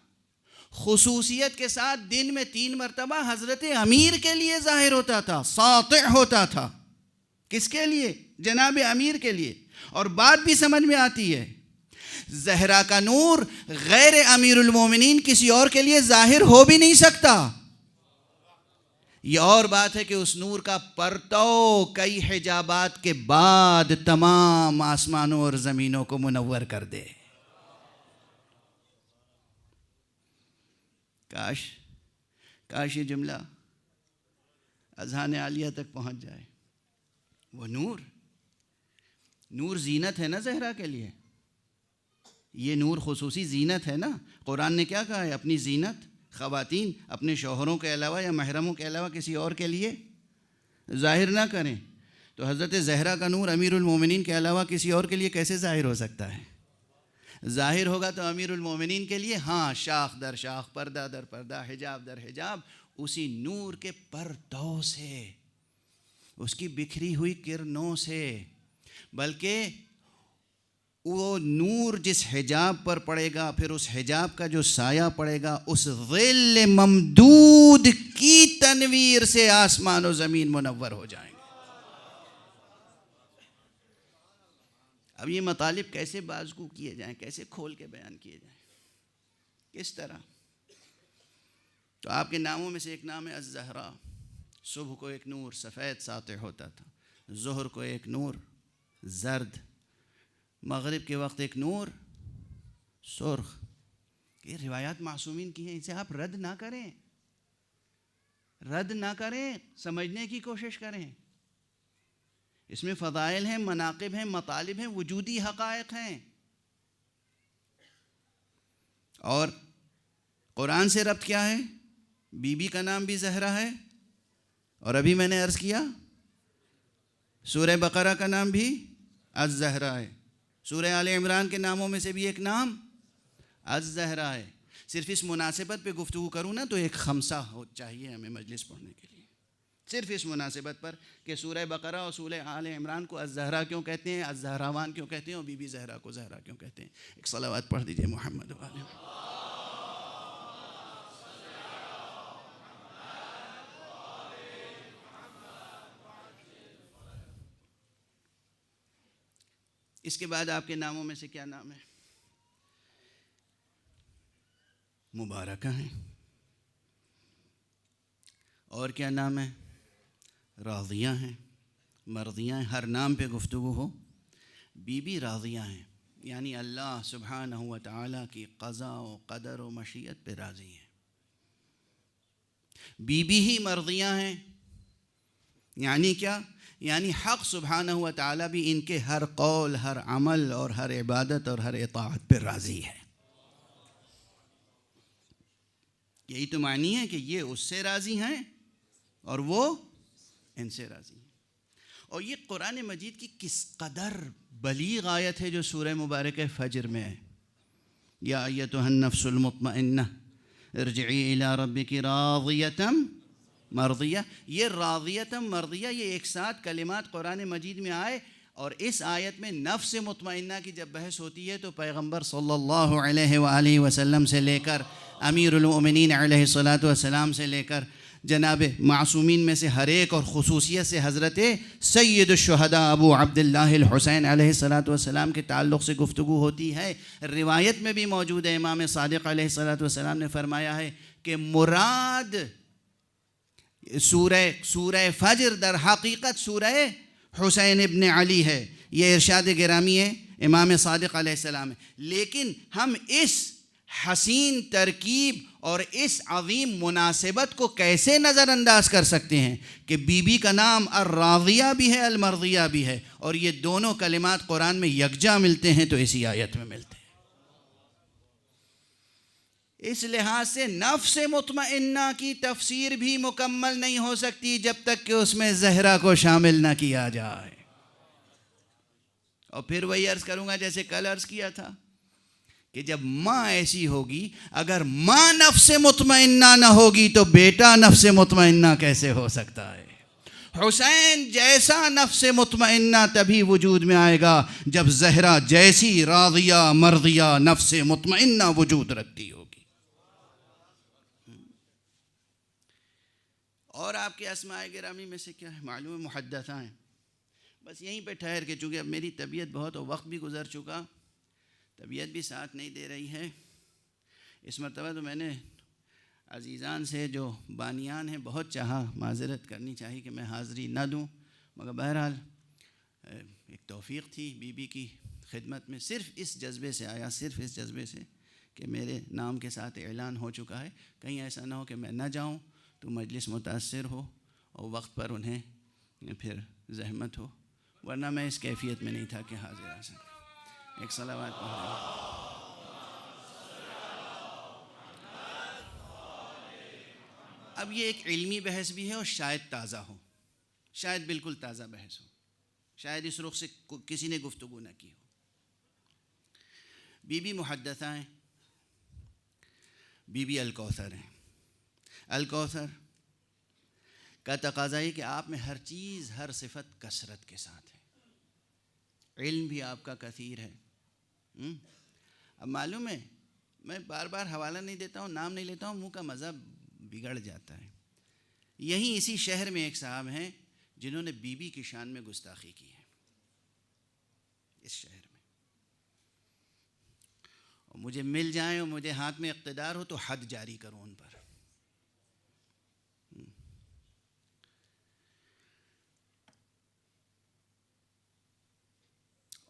خصوصیت کے ساتھ دن میں 3 مرتبہ حضرت امیر کے لیے ظاہر ہوتا تھا، ساطع ہوتا تھا. کس کے لیے؟ جناب امیر کے لیے. اور بات بھی سمجھ میں آتی ہے، زہرا کا نور غیر امیر المومنین کسی اور کے لیے ظاہر ہو بھی نہیں سکتا. یہ اور بات ہے کہ اس نور کا پرتو کئی حجابات کے بعد تمام آسمانوں اور زمینوں کو منور کر دے. کاش یہ جملہ اذہان عالیہ تک پہنچ جائے. وہ نور زینت ہے نا زہرا کے لیے. یہ نور خصوصی زینت ہے نا. قرآن نے کیا کہا ہے؟ اپنی زینت خواتین اپنے شوہروں کے علاوہ یا محرموں کے علاوہ کسی اور کے لیے ظاہر نہ کریں. تو حضرت زہرا کا نور امیر المومنین کے علاوہ کسی اور کے لیے کیسے ظاہر ہو سکتا ہے؟ ظاہر ہوگا تو امیر المومنین کے لیے، ہاں، شاخ در شاخ، پردہ در پردہ، حجاب در حجاب، اسی نور کے پرتو سے، اس کی بکھری ہوئی کرنوں سے. بلکہ وہ نور جس حجاب پر پڑے گا، پھر اس حجاب کا جو سایہ پڑے گا، اس ظل ممدود کی تنویر سے آسمان و زمین منور ہو جائیں گے. اب یہ مطالب کیسے بازگو کیے جائیں، کیسے کھول کے بیان کیے جائیں، کس طرح؟ تو آپ کے ناموں میں سے ایک نام ہے الزہرا. صبح کو ایک نور سفید ساطع ہوتا تھا، ظہر کو ایک نور زرد، مغرب کے وقت ایک نور سرخ. یہ روایات معصومین کی ہیں، اسے آپ رد نہ کریں، سمجھنے کی کوشش کریں. اس میں فضائل ہیں، مناقب ہیں، مطالب ہیں، وجودی حقائق ہیں. اور قرآن سے ربط کیا ہے؟ بی بی کا نام بھی زہرا ہے، اور ابھی میں نے عرض کیا سورہ بقرہ کا نام بھی الزہرا ہے. سورہ آل عمران کے ناموں میں سے بھی ایک نام الزہرا ہے. صرف اس مناسبت پہ گفتگو کروں نا تو ایک خمسہ چاہیے ہمیں مجلس پڑھنے کے لیے، صرف اس مناسبت پر کہ سورہ بقرہ اور سورہ آل عمران کو الزہرا کیوں کہتے ہیں، الزہراوان کیوں کہتے ہیں، اور بی بی زہرا کو زہرا کیوں کہتے ہیں. ایک صلوات پڑھ دیجئے محمد و آلہ. اس کے بعد آپ کے ناموں میں سے کیا نام ہے؟ مبارکہ ہیں. اور کیا نام ہے؟ راضیہ ہیں، مرضیہ ہیں. ہر نام پہ گفتگو ہو. بی بی راضیہ ہیں، یعنی اللہ سبحانہ و تعالیٰ کی قضاء و قدر و مشیت پہ راضی ہیں. بی بی ہی مرضیہ ہیں، یعنی کیا؟ یعنی حق سبحانہ و تعالیٰ بھی ان کے ہر قول، ہر عمل اور ہر عبادت اور ہر اطاعت پہ راضی ہے. یہی تو معنی ہے کہ یہ اس سے راضی ہیں اور وہ ان سے راضی ہیں. اور یہ قرآن مجید کی کس قدر بلیغ آیت ہے جو سورہ مبارکہ فجر میں ہے. یا ایتھا النفس المطمئنہ ارجعی الی ربک راضیۃ مرضیہ. یہ راضیۃ مرضیہ، یہ ایک ساتھ کلمات قرآن مجید میں آئے. اور اس آیت میں نفس مطمئنہ کی جب بحث ہوتی ہے تو پیغمبر صلی اللہ علیہ وآلہ وسلم سے لے کر امیر المؤمنین علیہ الصلاۃ والسلام سے لے کر جناب معصومین میں سے ہر ایک، اور خصوصیت سے حضرت سید الشہداء ابو عبداللہ الحسین علیہ الصلاۃ والسلام کے تعلق سے گفتگو ہوتی ہے. روایت میں بھی موجود ہے، امام صادق علیہ الصلاۃ والسلام نے فرمایا ہے کہ مراد سورہ فجر در حقیقت سورہ حسین ابن علی ہے. یہ ارشاد گرامی ہے امام صادق علیہ السلام ہے. لیکن ہم اس حسین ترکیب اور اس عظیم مناسبت کو کیسے نظر انداز کر سکتے ہیں کہ بی بی کا نام الراضیہ بھی ہے، المرضیہ بھی ہے، اور یہ دونوں کلمات قرآن میں یکجا ملتے ہیں تو اسی آیت میں ملتے ہیں. اس لحاظ سے نفس مطمئنہ کی تفسیر بھی مکمل نہیں ہو سکتی جب تک کہ اس میں زہرا کو شامل نہ کیا جائے. اور پھر وہی عرض کروں گا جیسے کل عرض کیا تھا کہ جب ماں ایسی ہوگی، اگر ماں نفس مطمئنہ نہ ہوگی تو بیٹا نفس مطمئنہ کیسے ہو سکتا ہے؟ حسین جیسا نفس مطمئنہ تبھی وجود میں آئے گا جب زہرا جیسی راضیہ مرضیہ نفس مطمئنہ وجود رکھتی ہوگی. اور آپ کے اسماء گرامی میں سے کیا ہے؟ معلوم محدثہ ہیں. بس یہیں پہ ٹھہر کے، چونکہ اب میری طبیعت بہت اور وقت بھی گزر چکا، طبیعت بھی ساتھ نہیں دے رہی ہے. اس مرتبہ تو میں نے عزیزان سے جو بانیان ہیں بہت چاہا، معذرت کرنی چاہیے کہ میں حاضری نہ دوں، مگر بہرحال ایک توفیق تھی بی بی کی خدمت میں. صرف اس جذبے سے آیا، صرف اس جذبے سے کہ میرے نام کے ساتھ اعلان ہو چکا ہے، کہیں ایسا نہ ہو کہ میں نہ جاؤں تو مجلس متاثر ہو اور وقت پر انہیں پھر زحمت ہو، ورنہ میں اس کیفیت میں نہیں تھا کہ حاضر آ سکتا. ایک صلوات پڑھیں. اب یہ ایک علمی بحث بھی ہے اور شاید تازہ ہو، شاید بالکل تازہ بحث ہو، شاید اس رخ سے کسی نے گفتگو نہ کی ہو. بی بی محدثہ ہیں، بی بی الکوثر ہیں. الکوثر کا تقاضا ہے کہ آپ میں ہر چیز، ہر صفت کثرت کے ساتھ ہے. علم بھی آپ کا کثیر ہے. اب معلوم ہے میں بار بار حوالہ نہیں دیتا ہوں، نام نہیں لیتا ہوں، منہ کا مزہ بگڑ جاتا ہے. یہیں اسی شہر میں ایک صاحب ہیں جنہوں نے بی بی کی شان میں گستاخی کی ہے، اس شہر میں. اور مجھے مل جائیں اور مجھے ہاتھ میں اقتدار ہو تو حد جاری کروں ان پر.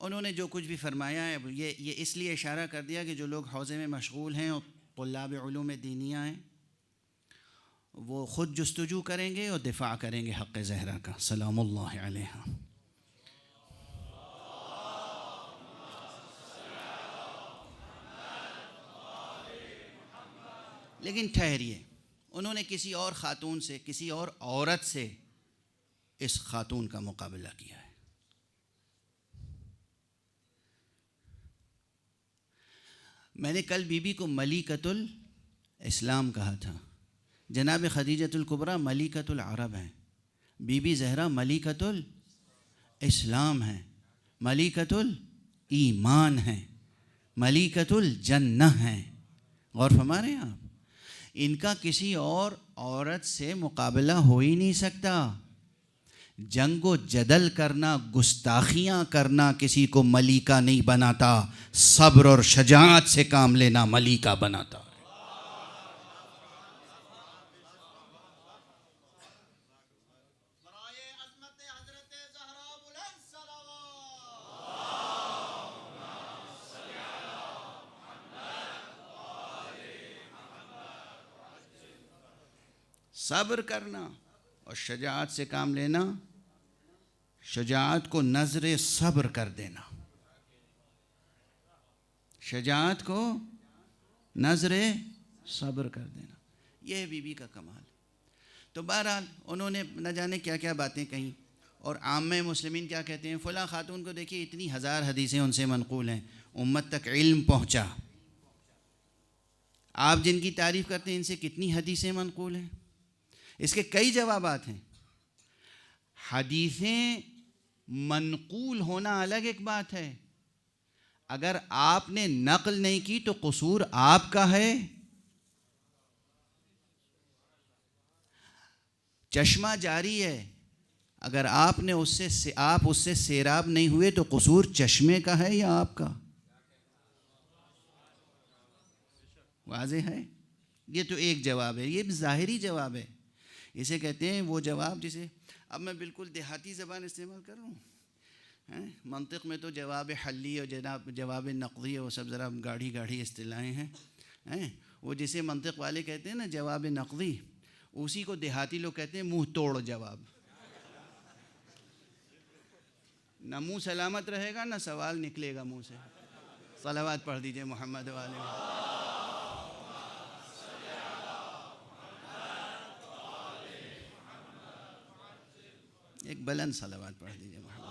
انہوں نے جو کچھ بھی فرمایا ہے یہ اس لیے اشارہ کر دیا کہ جو لوگ حوزے میں مشغول ہیں اور طلاب علوم دینیہ ہیں وہ خود جستجو کریں گے اور دفاع کریں گے حق زہرا کا سلام اللہ علیہا. لیکن ٹھہریے، انہوں نے کسی اور خاتون سے، کسی اور عورت سے اس خاتون کا مقابلہ کیا ہے۔ میں نے کل بی بی کو ملکۃ الاسلام کہا تھا۔ جناب خدیجۃ الکبریٰ ملکۃ العرب ہیں، بی بی زہرا ملکۃ الاسلام ہیں، ملکۃ الایمان ہیں، ملکۃ الجنہ ہیں۔ غور فرما رہے ہیں آپ؟ ان کا کسی اور عورت سے مقابلہ ہو ہی نہیں سکتا۔ جنگ و جدل کرنا، گستاخیاں کرنا کسی کو ملیکہ نہیں بناتا، صبر اور شجاعت سے کام لینا ملیکہ بناتا ہے۔ برائے عظمت حضرت زہرا بلند صلوات۔ صبر کرنا اور شجاعت سے کام لینا، شجاعت کو نظر صبر کر دینا، شجاعت کو نظر صبر کر دینا، یہ ہے بی بی کا کمال۔ تو بہرحال انہوں نے نہ جانے کیا کیا باتیں کہیں، اور عامہ مسلمین کیا کہتے ہیں، فلاں خاتون کو دیکھیے اتنی ہزار حدیثیں ان سے منقول ہیں، امت تک علم پہنچا۔ آپ جن کی تعریف کرتے ہیں ان سے کتنی حدیثیں منقول ہیں؟ اس کے کئی جوابات ہیں۔ حدیثیں منقول ہونا الگ ایک بات ہے، اگر آپ نے نقل نہیں کی تو قصور آپ کا ہے۔ چشمہ جاری ہے، اگر آپ اس سے سیراب نہیں ہوئے تو قصور چشمے کا ہے یا آپ کا؟ واضح ہے؟ یہ تو ایک جواب ہے، یہ ظاہری جواب ہے۔ اسے کہتے ہیں وہ جواب جسے اب میں بالکل دیہاتی زبان استعمال کر رہا ہوں۔ منطق میں تو جواب حلی اور جواب نقضی وہ سب ذرا گاڑھی گاڑھی اصطلاحیں ہیں۔ وہ جسے منطق والے کہتے ہیں نا جواب نقضی، اسی کو دیہاتی لوگ کہتے ہیں منہ توڑ جواب۔ نہ منہ سلامت رہے گا نہ سوال نکلے گا منہ سے۔ صلوات پڑھ دیجئے محمد والے۔ ایک بلند صلوات پڑھ دیجئے محمد۔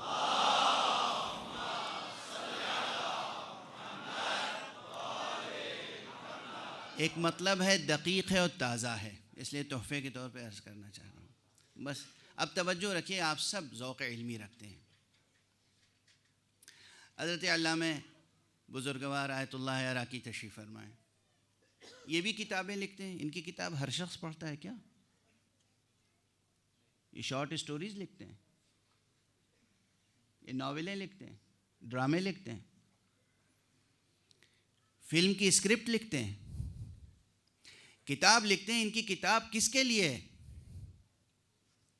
ایک مطلب ہے دقیق ہے اور تازہ ہے، اس لیے تحفے کے طور پہ عرض کرنا چاہ رہا ہوں۔ بس اب توجہ رکھیے، آپ سب ذوق علمی رکھتے ہیں۔ حضرت علامہ بزرگوار آیت اللہ عراقی تشریف فرمائیں، یہ بھی کتابیں لکھتے ہیں۔ ان کی کتاب ہر شخص پڑھتا ہے کیا؟ یہ شارٹ سٹوریز لکھتے ہیں، یہ ناولیں لکھتے ہیں، ڈرامے لکھتے ہیں، فلم کی اسکرپٹ لکھتے ہیں، کتاب لکھتے ہیں۔ ان کی کتاب کس کے لیے ہے؟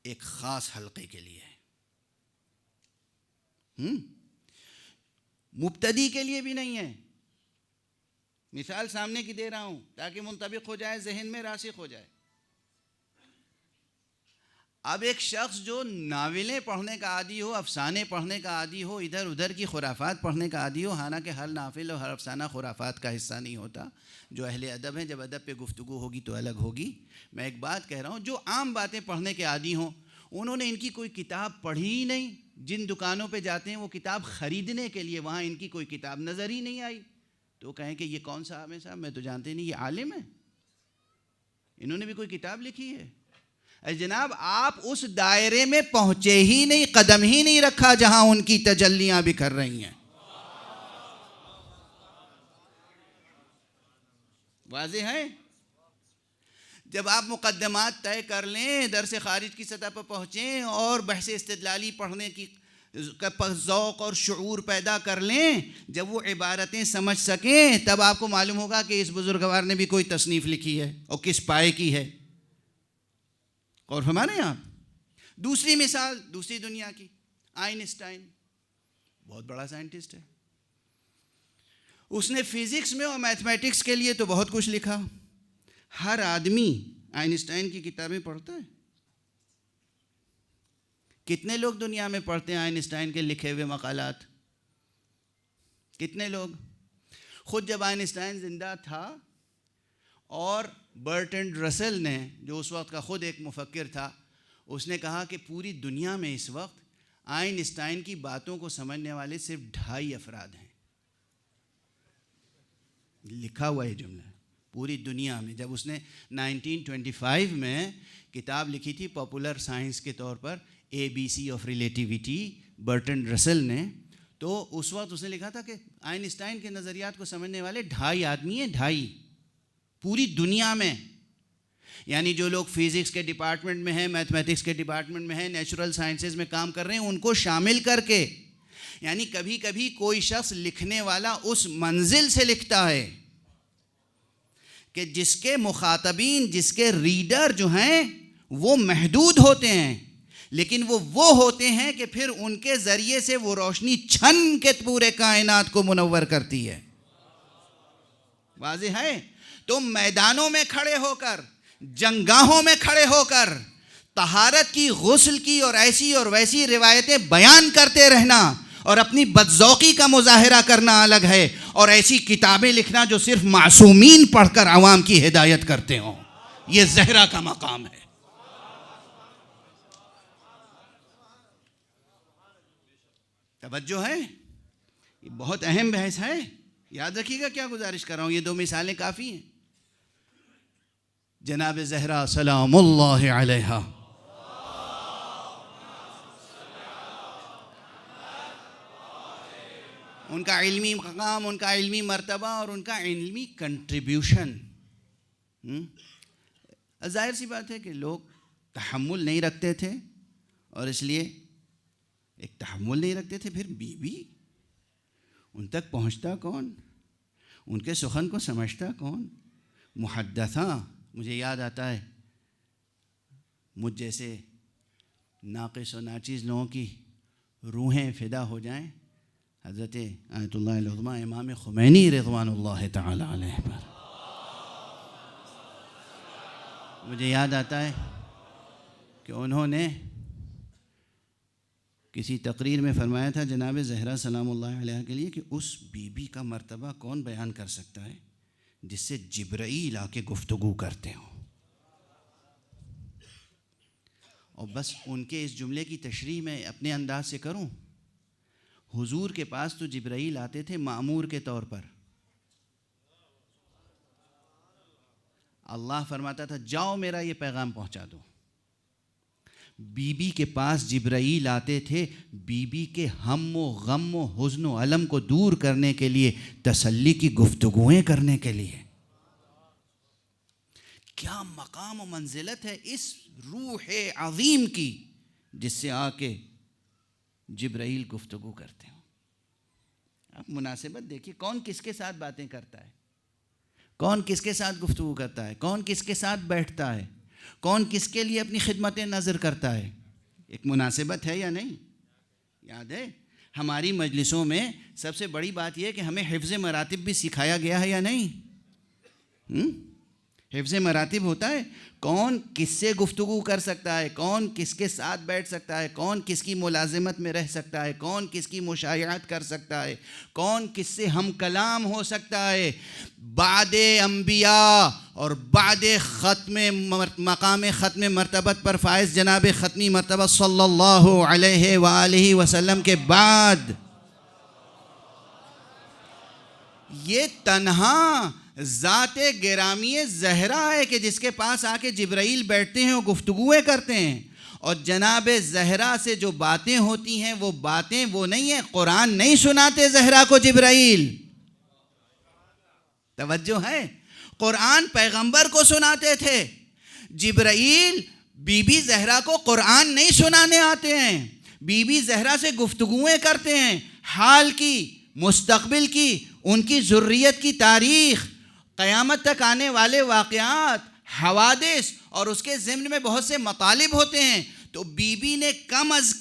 ایک خاص حلقے کے لیے ہے، مبتدی کے لیے بھی نہیں ہے۔ مثال سامنے کی دے رہا ہوں تاکہ منطبق ہو جائے، ذہن میں راسخ ہو جائے۔ اب ایک شخص جو ناولیں پڑھنے کا عادی ہو، افسانے پڑھنے کا عادی ہو، ادھر ادھر کی خرافات پڑھنے کا عادی ہو، حالانکہ ہر ناول اور ہر افسانہ خرافات کا حصہ نہیں ہوتا۔ جو اہل ادب ہیں، جب ادب پہ گفتگو ہوگی تو الگ ہوگی۔ میں ایک بات کہہ رہا ہوں، جو عام باتیں پڑھنے کے عادی ہوں، انہوں نے ان کی کوئی کتاب پڑھی ہی نہیں۔ جن دکانوں پہ جاتے ہیں وہ کتاب خریدنے کے لیے، وہاں ان کی کوئی کتاب نظر ہی نہیں آئی، تو کہیں کہ یہ کون صاحب ہے؟ صاحب میں تو جانتے نہیں، یہ عالم ہے، انہوں نے بھی کوئی کتاب لکھی ہے؟ جناب آپ اس دائرے میں پہنچے ہی نہیں، قدم ہی نہیں رکھا جہاں ان کی تجلیاں بکھر رہی ہیں۔ واضح ہے؟ جب آپ مقدمات طے کر لیں، درس خارج کی سطح پر پہنچیں اور بحث استدلالی پڑھنے کی ذوق اور شعور پیدا کر لیں، جب وہ عبارتیں سمجھ سکیں، تب آپ کو معلوم ہوگا کہ اس بزرگوار نے بھی کوئی تصنیف لکھی ہے اور کس پائے کی ہے۔ اور ہمارے یہاں دوسری مثال، دوسری دنیا کی، آئنسٹائن بہت بڑا سائنٹسٹ ہے، اس نے فزکس میں اور میتھمیٹکس کے لیے تو بہت کچھ لکھا۔ ہر آدمی آئنسٹائن کی کتابیں پڑھتا ہے؟ کتنے لوگ دنیا میں پڑھتے ہیں آئنسٹائن کے لکھے ہوئے مقالات؟ کتنے لوگ؟ خود جب آئنسٹائن زندہ تھا اور برٹرینڈ رسل نے، جو اس وقت کا خود ایک مفکر تھا، اس نے کہا کہ پوری دنیا میں اس وقت آئنسٹائن کی باتوں کو سمجھنے والے صرف 2.5 افراد ہیں. لکھا ہوا یہ جملہ پوری دنیا میں. جب اس نے 1925 میں کتاب لکھی تھی پاپولر سائنس کے طور پر ABC آف ریلیٹیویٹی برٹرینڈ رسل نے، تو اس وقت اس نے لکھا تھا کہ آئنسٹائن کے نظریات کو سمجھنے والے 2.5 آدمی ہیں، 2.5 پوری دنیا میں. یعنی جو لوگ فزکس کے ڈپارٹمنٹ میں ہیں، میتھمیٹکس کے ڈپارٹمنٹ میں ہیں، نیچرل سائنسز میں کام کر رہے ہیں، ان کو شامل کر کے. یعنی کبھی کبھی کوئی شخص لکھنے والا اس منزل سے لکھتا ہے کہ جس کے مخاطبین، جس کے ریڈر جو ہیں وہ محدود ہوتے ہیں، لیکن وہ ہوتے ہیں کہ پھر ان کے ذریعے سے وہ روشنی چھن کے پورے کائنات کو منور کرتی ہے. واضح ہے؟ تو میدانوں میں کھڑے ہو کر، جنگاہوں میں کھڑے ہو کر طہارت کی، غسل کی اور ایسی اور ویسی روایتیں بیان کرتے رہنا اور اپنی بدذوقی کا مظاہرہ کرنا الگ ہے، اور ایسی کتابیں لکھنا جو صرف معصومین پڑھ کر عوام کی ہدایت کرتے ہوں. یہ زہرا کا مقام ہے. توجہ ہے؟ یہ بہت اہم بحث ہے. یاد رکھیے گا کیا گزارش کر رہا ہوں. یہ 2 مثالیں کافی ہیں. جناب زہرا سلام اللہ علیہا، ان کا علمی مقام، ان کا علمی مرتبہ اور ان کا علمی کنٹریبیوشن. ظاہر سی بات ہے کہ لوگ تحمل نہیں رکھتے تھے، اور اس لیے ایک تحمل نہیں رکھتے تھے. پھر بیوی، ان تک پہنچتا کون؟ ان کے سخن کو سمجھتا کون؟ محدثہ. مجھے یاد آتا ہے، مجھ جیسے ناقص و ناچیز لوگوں کی روحیں فدا ہو جائیں، حضرت آیت اللہ العظمیٰ امام خمینی رضوان اللہ تعالی علیہ پر مجھے یاد آتا ہے کہ انہوں نے کسی تقریر میں فرمایا تھا جناب زہرا سلام اللہ علیہ کے لیے کہ اس بی بی کا مرتبہ کون بیان کر سکتا ہے جس سے جبرائیل آ کے گفتگو کرتے ہوں. اور بس ان کے اس جملے کی تشریح میں اپنے انداز سے کروں. حضور کے پاس تو جبرائیل آتے تھے مأمور کے طور پر. اللہ فرماتا تھا جاؤ میرا یہ پیغام پہنچا دو. بی بی کے پاس جبرائیل آتے تھے بی بی کے ہم و غم و حزن و علم کو دور کرنے کے لیے، تسلی کی گفتگویں کرنے کے لیے. کیا مقام و منزلت ہے اس روح عظیم کی جس سے آ کے جبرائیل گفتگو کرتے ہوں. آپ مناسبت دیکھیے، کون کس کے ساتھ باتیں کرتا ہے، کون کس کے ساتھ گفتگو کرتا ہے، کون کس کے ساتھ بیٹھتا ہے، کون کس کے لیے اپنی خدمت نظر کرتا ہے. ایک مناسبت ہے یا نہیں؟ یاد ہے ہماری مجلسوں میں سب سے بڑی بات یہ ہے کہ ہمیں حفظ مراتب بھی سکھایا گیا ہے یا نہیں؟ حفظ مراتب ہوتا ہے، کون کس سے گفتگو کر سکتا ہے، کون کس کے ساتھ بیٹھ سکتا ہے، کون کس کی ملازمت میں رہ سکتا ہے، کون کس کی مشایعت کر سکتا ہے، کون کس سے ہم کلام ہو سکتا ہے. بعد انبیاء اور بعد مقام ختم مرتبت پر فائز جناب ختمی مرتبہ صلی اللہ علیہ وآلہ وسلم کے بعد یہ تنہا ذات گرامی زہرا ہے کہ جس کے پاس آ کے جبرائیل بیٹھتے ہیں اور گفتگویں کرتے ہیں. اور جناب زہرا سے جو باتیں ہوتی ہیں وہ باتیں وہ نہیں ہیں، قرآن نہیں سناتے زہرا کو جبرائیل. توجہ ہے؟ قرآن پیغمبر کو سناتے تھے. جبرائیل بی بی زہرا کو قرآن نہیں سنانے آتے ہیں، بی بی زہرا سے گفتگویں کرتے ہیں، حال کی، مستقبل کی، ان کی ذریت کی تاریخ، قیامت تک آنے والے واقعات، حوادث، اور اس کے ضمن میں بہت سے مطالب ہوتے ہیں. تو بی بی نے کم از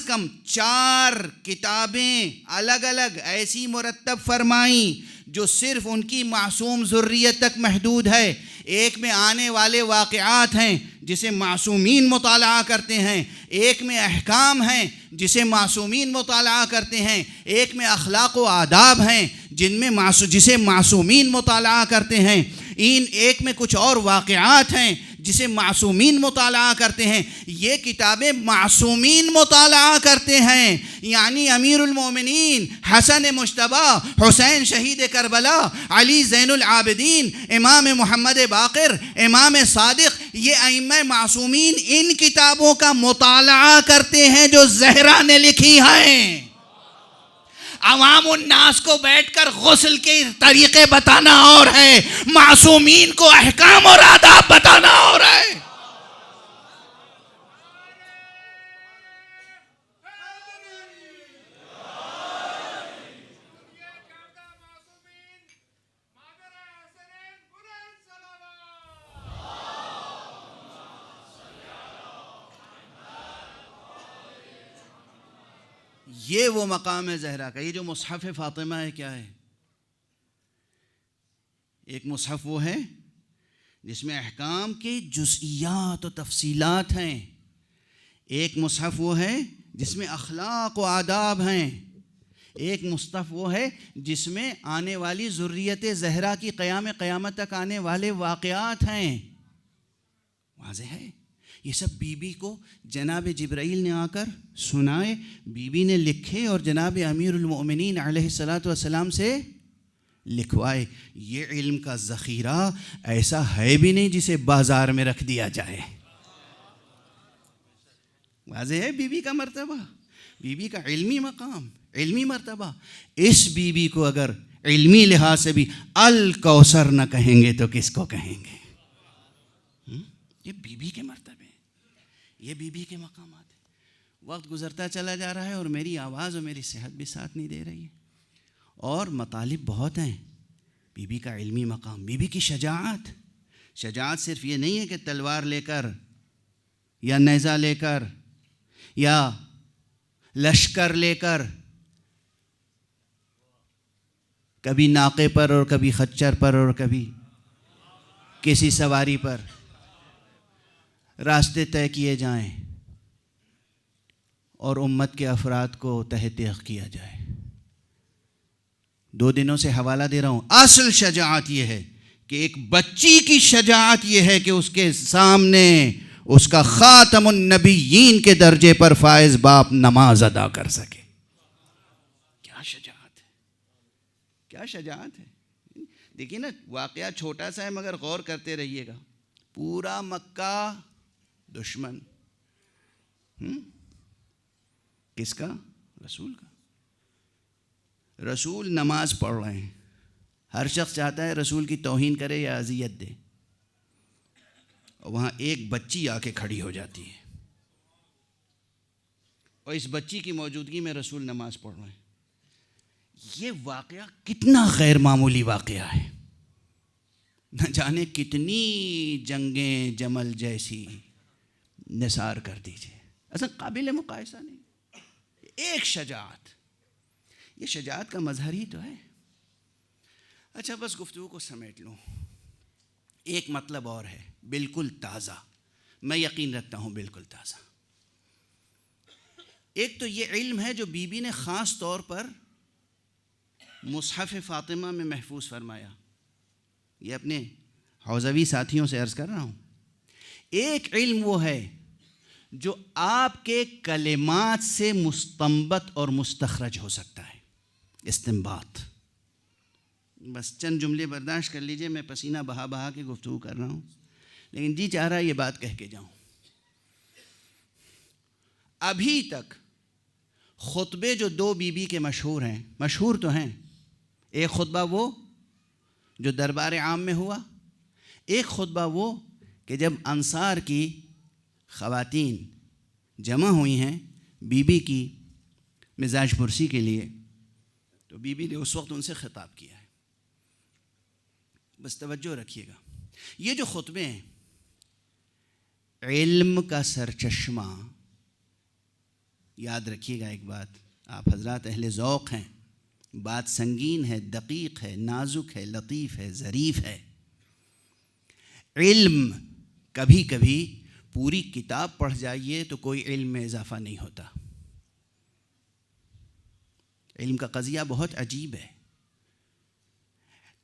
کم 4 کتابیں الگ الگ ایسی مرتب فرمائیں جو صرف ان کی معصوم ذریت تک محدود ہے. ایک میں آنے والے واقعات ہیں جسے معصومین مطالعہ کرتے ہیں، ایک میں احکام ہیں جسے معصومین مطالعہ کرتے ہیں، ایک میں اخلاق و آداب ہیں جن میں جسے معصومین مطالعہ کرتے ہیں. ایک میں کچھ اور واقعات ہیں جسے معصومین مطالعہ کرتے ہیں. یہ کتابیں معصومین مطالعہ کرتے ہیں. یعنی امیر المومنین حسن مجتبی، حسین شہید کربلا، علی زین العابدین، امام محمد باقر، امام صادق، یہ ائمہ معصومین ان کتابوں کا مطالعہ کرتے ہیں جو زہرا نے لکھی ہیں. عوام الناس کو بیٹھ کر غسل کے طریقے بتانا اور ہے، معصومین کو احکام اور آداب بتانا اور ہے. یہ وہ مقام ہے زہرا کا. یہ جو مصحف فاطمہ ہے کیا ہے؟ ایک مصحف وہ ہے جس میں احکام کی جزئیات و تفصیلات ہیں. ایک مصحف وہ ہے جس میں اخلاق و آداب ہیں. ایک مصحف وہ ہے جس میں آنے والی ذریت زہرا کی قیامت تک آنے والے واقعات ہیں. واضح ہے. یہ سب بی بی کو جناب جبرائیل نے آ کر سنائے، بی بی نے لکھے اور جناب امیر المؤمنین علیہ الصلاۃ والسلام سے لکھوائے. یہ علم کا ذخیرہ ایسا ہے بھی نہیں جسے بازار میں رکھ دیا جائے. واضح ہے بی بی کا مرتبہ، بی بی کا علمی مقام، علمی مرتبہ. اس بی بی کو اگر علمی لحاظ سے بھی الکوثر نہ کہیں گے تو کس کو کہیں گے؟ یہ بی بی کے مرتبے، یہ بی بی کے مقامات ہیں. وقت گزرتا چلا جا رہا ہے اور میری آواز اور میری صحت بھی ساتھ نہیں دے رہی ہے، اور مطالب بہت ہیں. بی بی کا علمی مقام، بی بی کی شجاعت. شجاعت صرف یہ نہیں ہے کہ تلوار لے کر یا نیزہ لے کر یا لشکر لے کر کبھی ناقے پر اور کبھی خچر پر اور کبھی کسی سواری پر راستے طے کیے جائیں اور امت کے افراد کو تحقیق کیا جائے. 2 دنوں سے حوالہ دے رہا ہوں. اصل شجاعت یہ ہے کہ ایک بچی کی شجاعت یہ ہے کہ اس کے سامنے اس کا خاتم النبیین کے درجے پر فائز باپ نماز ادا کر سکے. کیا شجاعت ہے، کیا شجاعت ہے. دیکھیے نا، واقعہ چھوٹا سا ہے مگر غور کرتے رہیے گا. پورا مکہ دشمن، کس کا؟ رسول کا. رسول نماز پڑھ رہے ہیں. ہر شخص چاہتا ہے رسول کی توہین کرے یا اذیت دے، اور وہاں ایک بچی آ کے کھڑی ہو جاتی ہے، اور اس بچی کی موجودگی میں رسول نماز پڑھ رہے ہیں. یہ واقعہ کتنا غیر معمولی واقعہ ہے. نہ جانے کتنی جنگیں جمل جیسی نثار کر دیجیے، اصلا قابل مقایسہ نہیں. ایک شجاعت، یہ شجاعت کا مظہر ہی تو ہے. اچھا بس گفتگو کو سمیٹ لوں. ایک مطلب اور ہے بالکل تازہ، میں یقین رکھتا ہوں بالکل تازہ. ایک تو یہ علم ہے جو بی بی نے خاص طور پر مصحف فاطمہ میں محفوظ فرمایا. یہ اپنے حوزوی ساتھیوں سے عرض کر رہا ہوں. ایک علم وہ ہے جو آپ کے کلمات سے مستنبط اور مستخرج ہو سکتا ہے. استنباط. بس چند جملے برداشت کر لیجئے، میں پسینہ بہا بہا کے گفتگو کر رہا ہوں، لیکن جی چاہ رہا ہے یہ بات کہہ کے جاؤں. ابھی تک خطبے جو 2 بی بی کے مشہور ہیں، مشہور تو ہیں. ایک خطبہ وہ جو دربار عام میں ہوا، ایک خطبہ وہ کہ جب انصار کی خواتین جمع ہوئی ہیں بی بی کی مزاج پرسی کے لیے، تو بی بی نے اس وقت ان سے خطاب کیا ہے. بس توجہ رکھیے گا. یہ جو خطبے ہیں، علم کا سرچشمہ. یاد رکھیے گا ایک بات، آپ حضرات اہل ذوق ہیں، بات سنگین ہے، دقیق ہے، نازک ہے، لطیف ہے، ظریف ہے. علم کبھی کبھی پوری کتاب پڑھ جائیے تو کوئی علم میں اضافہ نہیں ہوتا. علم کا قضیہ بہت عجیب ہے.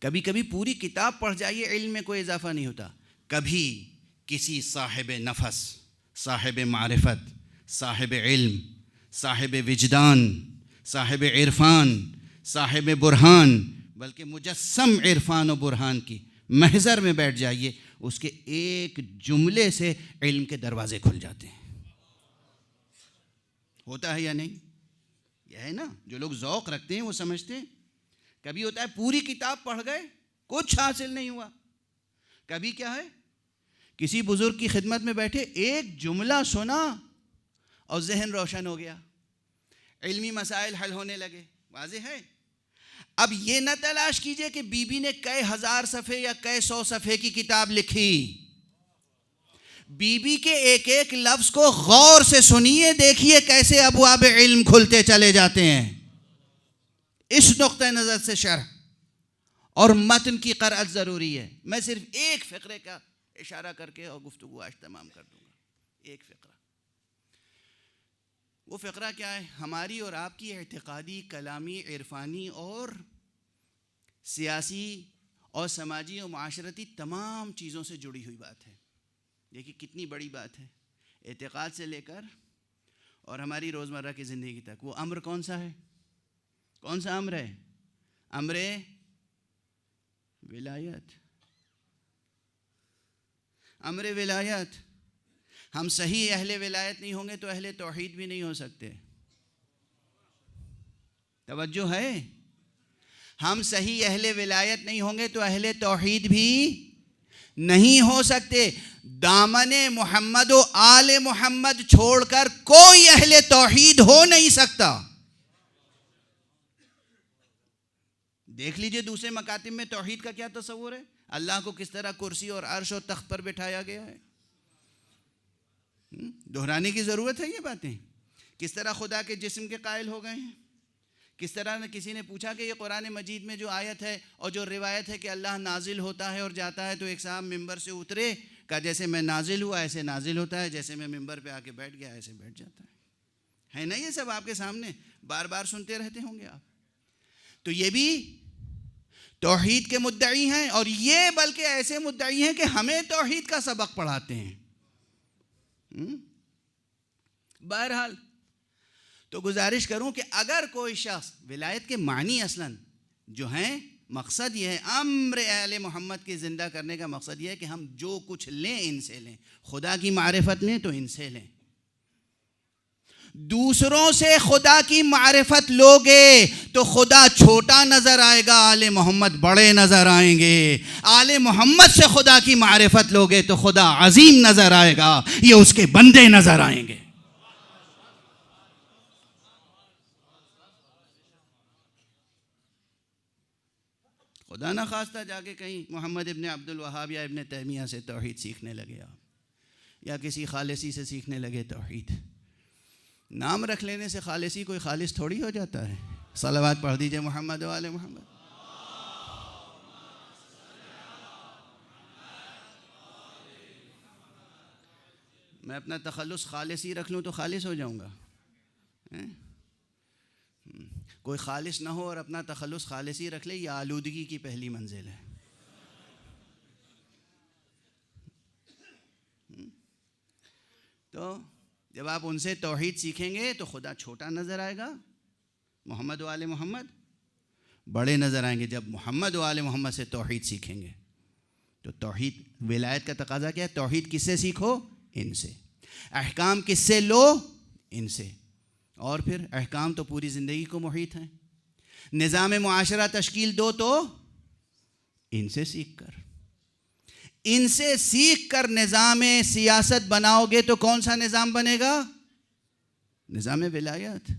کبھی کبھی پوری کتاب پڑھ جائیے علم میں کوئی اضافہ نہیں ہوتا. کبھی کسی صاحب نفس، صاحب معرفت، صاحب علم، صاحب وجدان، صاحب عرفان، صاحب برہان، بلکہ مجسم عرفان و برہان کی محضر میں بیٹھ جائیے، اس کے ایک جملے سے علم کے دروازے کھل جاتے ہیں. ہوتا ہے یا نہیں؟ یہ ہے نا، جو لوگ ذوق رکھتے ہیں وہ سمجھتے ہیں. کبھی ہوتا ہے پوری کتاب پڑھ گئے، کچھ حاصل نہیں ہوا. کبھی کیا ہے، کسی بزرگ کی خدمت میں بیٹھے، ایک جملہ سنا اور ذہن روشن ہو گیا، علمی مسائل حل ہونے لگے. واضح ہے؟ اب یہ نہ تلاش کیجئے کہ بی بی نے کئی ہزار صفحے یا کئی 100 صفحے کی کتاب لکھی. بی بی کے ایک ایک لفظ کو غور سے سنیے، دیکھیے کیسے ابواب علم کھلتے چلے جاتے ہیں. اس نقطہ نظر سے شرح اور متن کی قرأت ضروری ہے. میں صرف ایک فقرے کا اشارہ کر کے اور گفتگو آج تمام کر دوں گا. ایک فقرہ. وہ فقرہ کیا ہے؟ ہماری اور آپ کی اعتقادی، کلامی، عرفانی اور سیاسی اور سماجی اور معاشرتی تمام چیزوں سے جڑی ہوئی بات ہے. دیکھیے کتنی بڑی بات ہے. اعتقاد سے لے کر اور ہماری روزمرہ کی زندگی تک. وہ امر کون سا ہے؟ کون سا امر ہے؟ امر ولایت. امر ولایت. ہم صحیح اہل ولایت نہیں ہوں گے تو اہل توحید بھی نہیں ہو سکتے. توجہ ہے؟ ہم صحیح اہل ولایت نہیں ہوں گے تو اہل توحید بھی نہیں ہو سکتے. دامن محمد و آل محمد چھوڑ کر کوئی اہل توحید ہو نہیں سکتا. دیکھ لیجئے دوسرے مکاتب میں توحید کا کیا تصور ہے. اللہ کو کس طرح کرسی اور عرش اور تخت پر بٹھایا گیا ہے. دہرانے کی ضرورت ہے یہ باتیں. کس طرح خدا کے جسم کے قائل ہو گئے ہیں. کس طرح کسی نے پوچھا کہ یہ قرآن مجید میں جو آیت ہے اور جو روایت ہے کہ اللہ نازل ہوتا ہے اور جاتا ہے تو ایک صاحب ممبر سے اترے، کہا جیسے میں نازل ہوا ایسے نازل ہوتا ہے، جیسے میں ممبر پہ آ کے بیٹھ گیا ایسے بیٹھ جاتا ہے. ہے نا یہ سب آپ کے سامنے بار بار سنتے رہتے ہوں گے آپ. تو یہ بھی توحید کے مدعی ہیں، اور یہ بلکہ ایسے مدعی ہیں کہ ہمیں توحید کا سبق پڑھاتے ہیں. بہرحال تو گزارش کروں کہ اگر کوئی شخص ولایت کے معنی اصلاً جو ہیں، مقصد یہ ہے، امر اہل محمد کے زندہ کرنے کا مقصد یہ ہے کہ ہم جو کچھ لیں ان سے لیں. خدا کی معرفت لیں تو ان سے لیں. دوسروں سے خدا کی معرفت لوگے تو خدا چھوٹا نظر آئے گا، آل محمد بڑے نظر آئیں گے. آل محمد سے خدا کی معرفت لوگے تو خدا عظیم نظر آئے گا، یہ اس کے بندے نظر آئیں گے. خدا نہ خواستہ جا کے کہیں محمد ابن عبد الوہاب یا ابن تیمیہ سے توحید سیکھنے لگے آپ، یا کسی خالصی سے سیکھنے لگے توحید. نام رکھ لینے سے خالصی کوئی خالص تھوڑی ہو جاتا ہے. صلوات پڑھ دیجئے محمد و آل محمد. میں اپنا تخلص خالصی رکھ لوں تو خالص ہو جاؤں گا. کوئی خالص نہ ہو اور اپنا تخلص خالصی رکھ لے، یہ آلودگی کی پہلی منزل ہے. تو جب آپ ان سے توحید سیکھیں گے تو خدا چھوٹا نظر آئے گا، محمد و آل محمد بڑے نظر آئیں گے. جب محمد و آل محمد سے توحید سیکھیں گے تو توحید، ولایت کا تقاضا کیا ہے؟ توحید کس سے سیکھو؟ ان سے. احکام کس سے لو؟ ان سے. اور پھر احکام تو پوری زندگی کو محیط ہیں. نظام معاشرہ تشکیل دو تو ان سے سیکھ کر. ان سے سیکھ کر نظام سیاست بناؤ گے تو کون سا نظام بنے گا؟ نظام ولایت.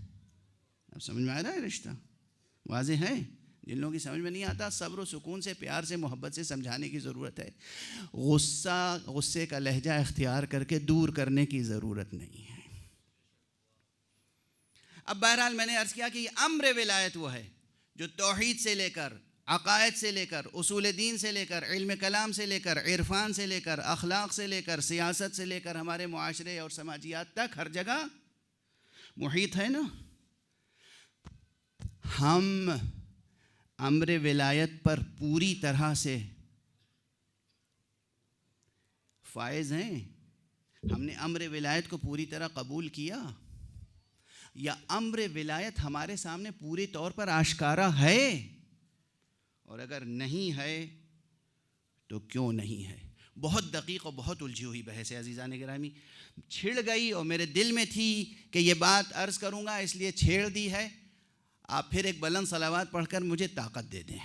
اب سمجھ میں آ رہا ہے رشتہ؟ واضح ہے؟ جن لوگوں کی سمجھ میں نہیں آتا، صبر و سکون سے، پیار سے، محبت سے سمجھانے کی ضرورت ہے. غصے کا لہجہ اختیار کر کے دور کرنے کی ضرورت نہیں ہے. اب بہرحال میں نے عرض کیا کہ یہ امر ولایت وہ ہے جو توحید سے لے کر، عقائد سے لے کر، اصول دین سے لے کر، علم کلام سے لے کر، عرفان سے لے کر، اخلاق سے لے کر، سیاست سے لے کر، ہمارے معاشرے اور سماجیات تک ہر جگہ محیط ہے نا. ہم امر ولایت پر پوری طرح سے فائز ہیں؟ ہم نے امر ولایت کو پوری طرح قبول کیا، یا امر ولایت ہمارے سامنے پورے طور پر آشکارا ہے؟ اور اگر نہیں ہے تو کیوں نہیں ہے؟ بہت دقیق اور بہت الجھی ہوئی بحث ہے عزیزان گرامی، چھڑ گئی اور میرے دل میں تھی کہ یہ بات عرض کروں گا، اس لیے چھیڑ دی ہے۔ آپ پھر ایک بلند صلوات پڑھ کر مجھے طاقت دے دیں۔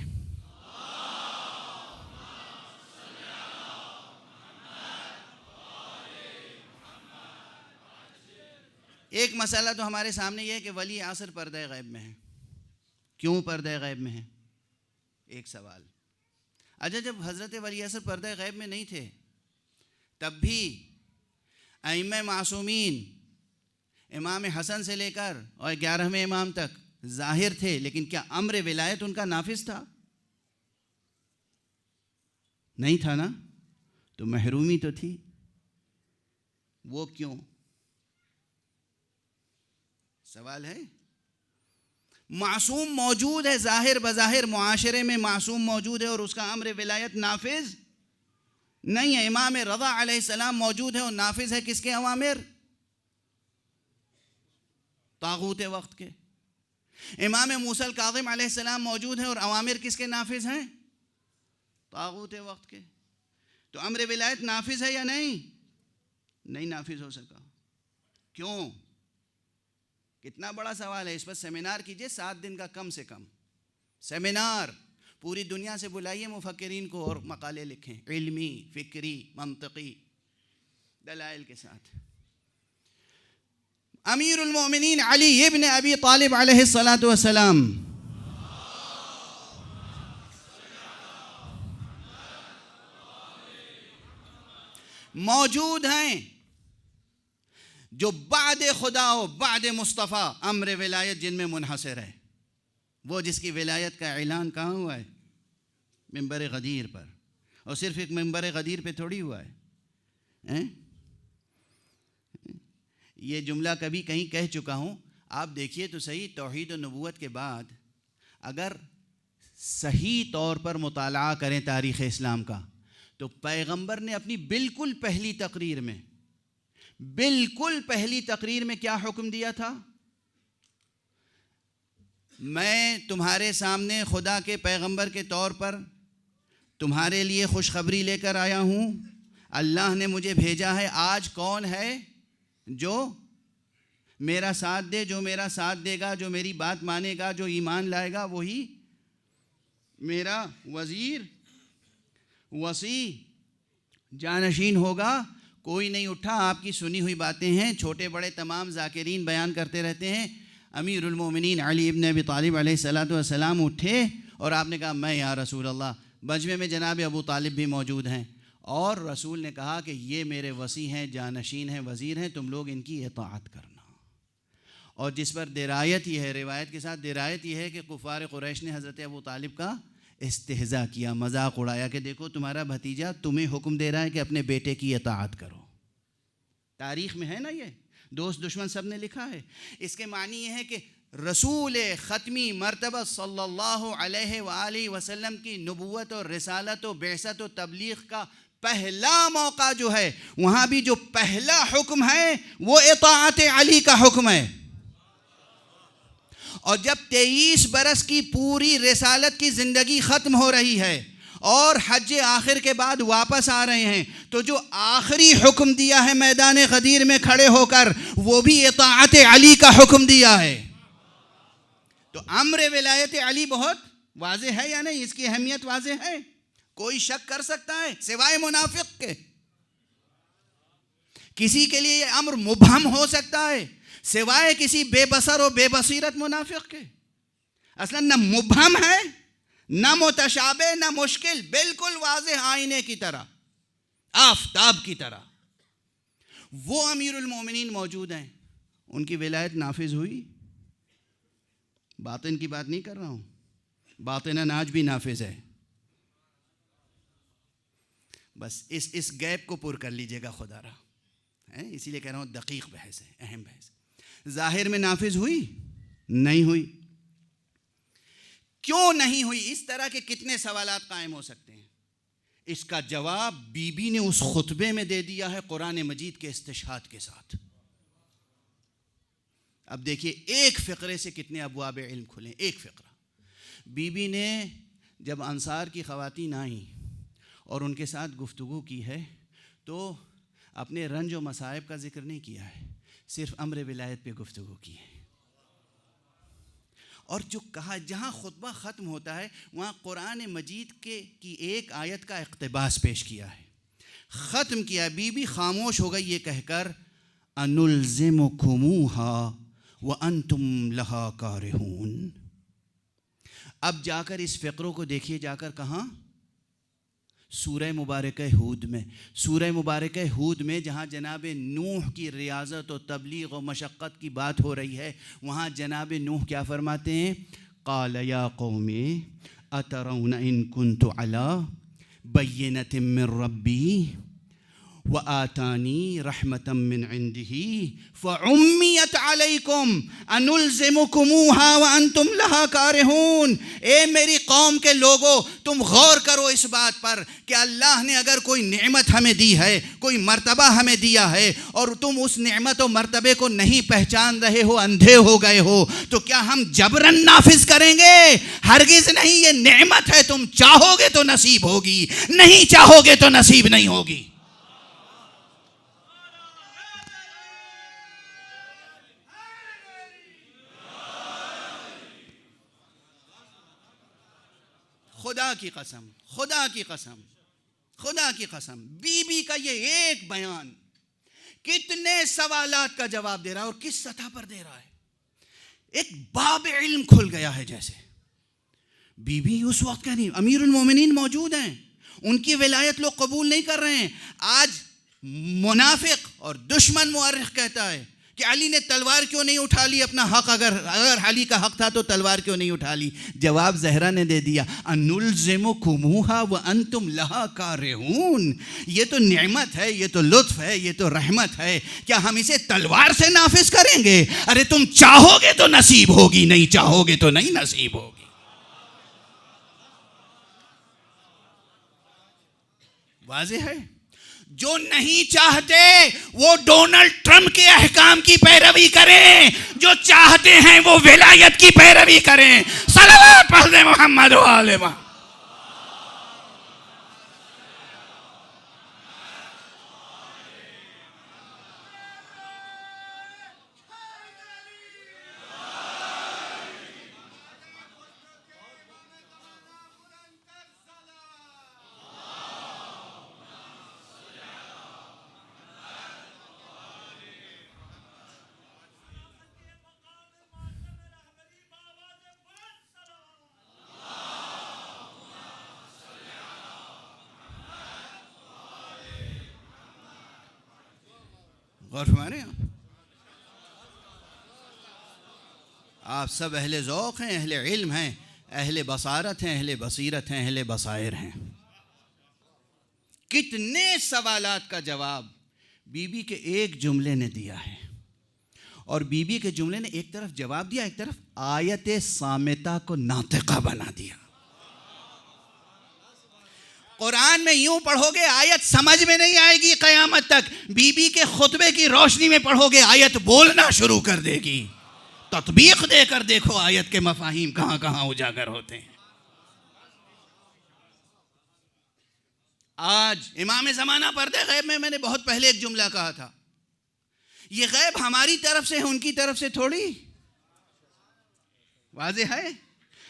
ایک مسئلہ تو ہمارے سامنے یہ ہے کہ ولی عصر پردہ غیب میں ہے۔ کیوں پردہ غیب میں ہے؟ ایک سوال۔ اچھا، جب حضرت ولی عصر پردہ غیب میں نہیں تھے تب بھی ائمہ معصومین امام حسن سے لے کر اور 11ویں امام تک ظاہر تھے، لیکن کیا امر ولایت ان کا نافذ تھا؟ نہیں تھا نا، تو محرومی تو تھی۔ وہ کیوں؟ سوال ہے۔ معصوم موجود ہے، ظاہر بظاہر معاشرے میں معصوم موجود ہے، اور اس کا امر ولایت نافذ نہیں ہے۔ امام رضا علیہ السلام موجود ہے اور نافذ ہے کس کے اوامر؟ طاغوت وقت کے۔ امام موسیٰ الکاظم علیہ السلام موجود ہے اور اوامر کس کے نافذ ہیں؟ طاغوت وقت کے۔ تو امر ولایت نافذ ہے یا نہیں؟ نہیں نافذ ہو سکا۔ کیوں؟ کتنا بڑا سوال ہے، اس پر سیمینار کیجئے 7 دن کا کم سے کم سیمینار، پوری دنیا سے بلائیے مفکرین کو اور مقالے لکھیں، علمی، فکری، منطقی دلائل کے ساتھ۔ امیر المومنین علی ابن ابی طالب علیہ الصلاۃ والسلام موجود ہیں جو بعد خدا و بعد مصطفیٰ امر ولایت جن میں منحصر ہے۔ وہ جس کی ولایت کا اعلان کہاں ہوا ہے؟ منبر غدیر پر، اور صرف ایک منبر غدیر پہ تھوڑی ہوا ہے۔ یہ جملہ کبھی کہیں کہہ چکا ہوں، آپ دیکھیے تو صحیح، توحید و نبوت کے بعد اگر صحیح طور پر مطالعہ کریں تاریخ اسلام کا، تو پیغمبر نے اپنی بالکل پہلی تقریر میں کیا حکم دیا تھا؟ میں تمہارے سامنے خدا کے پیغمبر کے طور پر تمہارے لیے خوشخبری لے کر آیا ہوں، اللہ نے مجھے بھیجا ہے۔ آج کون ہے جو میرا ساتھ دے؟ جو میرا ساتھ دے گا، جو میری بات مانے گا، جو ایمان لائے گا، وہی میرا وزیر وصی جانشین ہوگا۔ کوئی نہیں اٹھا۔ آپ کی سنی ہوئی باتیں ہیں، چھوٹے بڑے تمام ذاکرین بیان کرتے رہتے ہیں۔ امیر المومنین علی ابن ابی طالب علیہ الصلاۃ والسلام اٹھے اور آپ نے کہا میں یا رسول اللہ۔ مجمع میں جناب ابو طالب بھی موجود ہیں، اور رسول نے کہا کہ یہ میرے وصی ہیں، جانشین ہیں، وزیر ہیں، تم لوگ ان کی اطاعت کرنا۔ اور جس پر درایت یہ ہے، روایت کے ساتھ درایت یہ ہے کہ کفار قریش نے حضرت ابو طالب کا استہزاء کیا، مذاق اڑایا کہ دیکھو تمہارا بھتیجا تمہیں حکم دے رہا ہے کہ اپنے بیٹے کی اطاعت کرو۔ تاریخ میں ہے نا، یہ دوست دشمن سب نے لکھا ہے۔ اس کے معنی یہ ہے کہ رسول ختمی مرتبہ صلی اللہ علیہ وآلہ وسلم کی نبوت اور رسالت و بعثت و تبلیغ کا پہلا موقع جو ہے، وہاں بھی جو پہلا حکم ہے وہ اطاعت علی کا حکم ہے۔ اور جب 23 برس کی پوری رسالت کی زندگی ختم ہو رہی ہے اور حج آخر کے بعد واپس آ رہے ہیں، تو جو آخری حکم دیا ہے میدان غدیر میں کھڑے ہو کر، وہ بھی اطاعت علی کا حکم دیا ہے۔ تو امر ولایت علی بہت واضح ہے یا نہیں؟ اس کی اہمیت واضح ہے، کوئی شک کر سکتا ہے سوائے منافق کے؟ کسی کے لیے یہ امر مبہم ہو سکتا ہے سوائے کسی بے بصر و بے بصیرت منافق کے؟ اصلا نہ مبہم ہے، نہ متشابہ، نہ مشکل، بالکل واضح آئینے کی طرح، آفتاب کی طرح۔ وہ امیر المومنین موجود ہیں، ان کی ولایت نافذ ہوئی۔ باطن کی بات نہیں کر رہا ہوں، باطناً آج بھی نافذ ہے۔ بس اس گیپ کو پر کر لیجئے گا خدا رہا، اسی لیے کہہ رہا ہوں دقیق بحث ہے، اہم بحث۔ ظاہر میں نافذ ہوئی؟ نہیں ہوئی۔ کیوں نہیں ہوئی؟ اس طرح کے کتنے سوالات قائم ہو سکتے ہیں. اس کا جواب بی بی نے اس خطبے میں دے دیا ہے قرآن مجید کے استشہاد کے ساتھ. اب دیکھیے ایک فقرے سے کتنے ابواب علم کھلیں. ایک فقرہ بی بی نے جب انصار کی خواتین آئیں اور ان کے ساتھ گفتگو کی ہے تو اپنے رنج و مصائب کا ذکر نہیں کیا ہے, صرف امر ولایت پہ گفتگو کی ہے. اور جو کہا جہاں خطبہ ختم ہوتا ہے وہاں قرآن مجید کی ایک آیت کا اقتباس پیش کیا ہے, ختم کیا. بی بی خاموش ہو گئی یہ کہہ کر انلزمکموہا وانتم لہا کارہون. اب جا کر اس فقروں کو دیکھیے, جا کر کہاں؟ سورہ مبارکہ ہود میں. سورہ مبارکہ ہود میں جہاں جناب نوح کی ریاضت و تبلیغ و مشقت کی بات ہو رہی ہے, وہاں جناب نوح کیا فرماتے ہیں؟ قال یا قوم اترون ان کنت علی بینۃ من ربی وآتانی رحمة من عنده فعمیت علیکم انلزمکموہا وانتم لہا کارہون. اے میری قوم کے لوگو, تم غور کرو اس بات پر کہ اللہ نے اگر کوئی نعمت ہمیں دی ہے, کوئی مرتبہ ہمیں دیا ہے, اور تم اس نعمت و مرتبے کو نہیں پہچان رہے ہو, اندھے ہو گئے ہو, تو کیا ہم جبراً نافذ کریں گے؟ ہرگز نہیں. یہ نعمت ہے, تم چاہو گے تو نصیب ہوگی, نہیں چاہو گے تو نصیب نہیں ہوگی. خدا کی قسم, خدا کی قسم, خدا کی قسم, بی بی کا یہ ایک بیان کتنے سوالات کا جواب دے رہا ہے, اور کس سطح پر دے رہا ہے. ایک باب علم کھل گیا ہے جیسے. بی بی اس وقت کا نہیں, امیر المومنین موجود ہیں, ان کی ولایت لوگ قبول نہیں کر رہے ہیں. آج منافق اور دشمن مورخ کہتا ہے کہ علی نے تلوار کیوں نہیں اٹھا لی اپنا حق, اگر علی کا حق تھا تو تلوار کیوں نہیں اٹھا لی؟ جواب زہرا نے دے دیا, انلزمکموہا وانتم لہا کارہون. یہ تو نعمت ہے, یہ تو لطف ہے, یہ تو رحمت ہے, کیا ہم اسے تلوار سے نافذ کریں گے؟ ارے تم چاہو گے تو نصیب ہوگی, نہیں چاہو گے تو نہیں نصیب ہوگی. واضح ہے. جو نہیں چاہتے وہ ڈونلڈ ٹرمپ کے احکام کی پیروی کریں, جو چاہتے ہیں وہ ولایت کی پیروی کریں. صلوات پڑھ دیں محمد و آل محمد. غور فرمائیں, آپ سب اہل ذوق ہیں, اہل علم ہیں, اہل بصارت ہیں, اہل بصیرت ہیں, اہل بصائر ہیں. کتنے سوالات کا جواب بی بی کے ایک جملے نے دیا ہے. اور بی بی کے جملے نے ایک طرف جواب دیا, ایک طرف آیت صامتہ کو ناطقہ بنا دیا. قرآن میں یوں پڑھو گے آیت سمجھ میں نہیں آئے گی قیامت تک, بی بی کے خطبے کی روشنی میں پڑھو گے آیت بولنا شروع کر دے گی. تطبیق دے کر دیکھو آیت کے مفاہیم کہاں کہاں اجاگر ہوتے ہیں. آج امام زمانہ پردے غیب میں نے بہت پہلے ایک جملہ کہا تھا, یہ غیب ہماری طرف سے ہے, ان کی طرف سے تھوڑی. واضح ہے,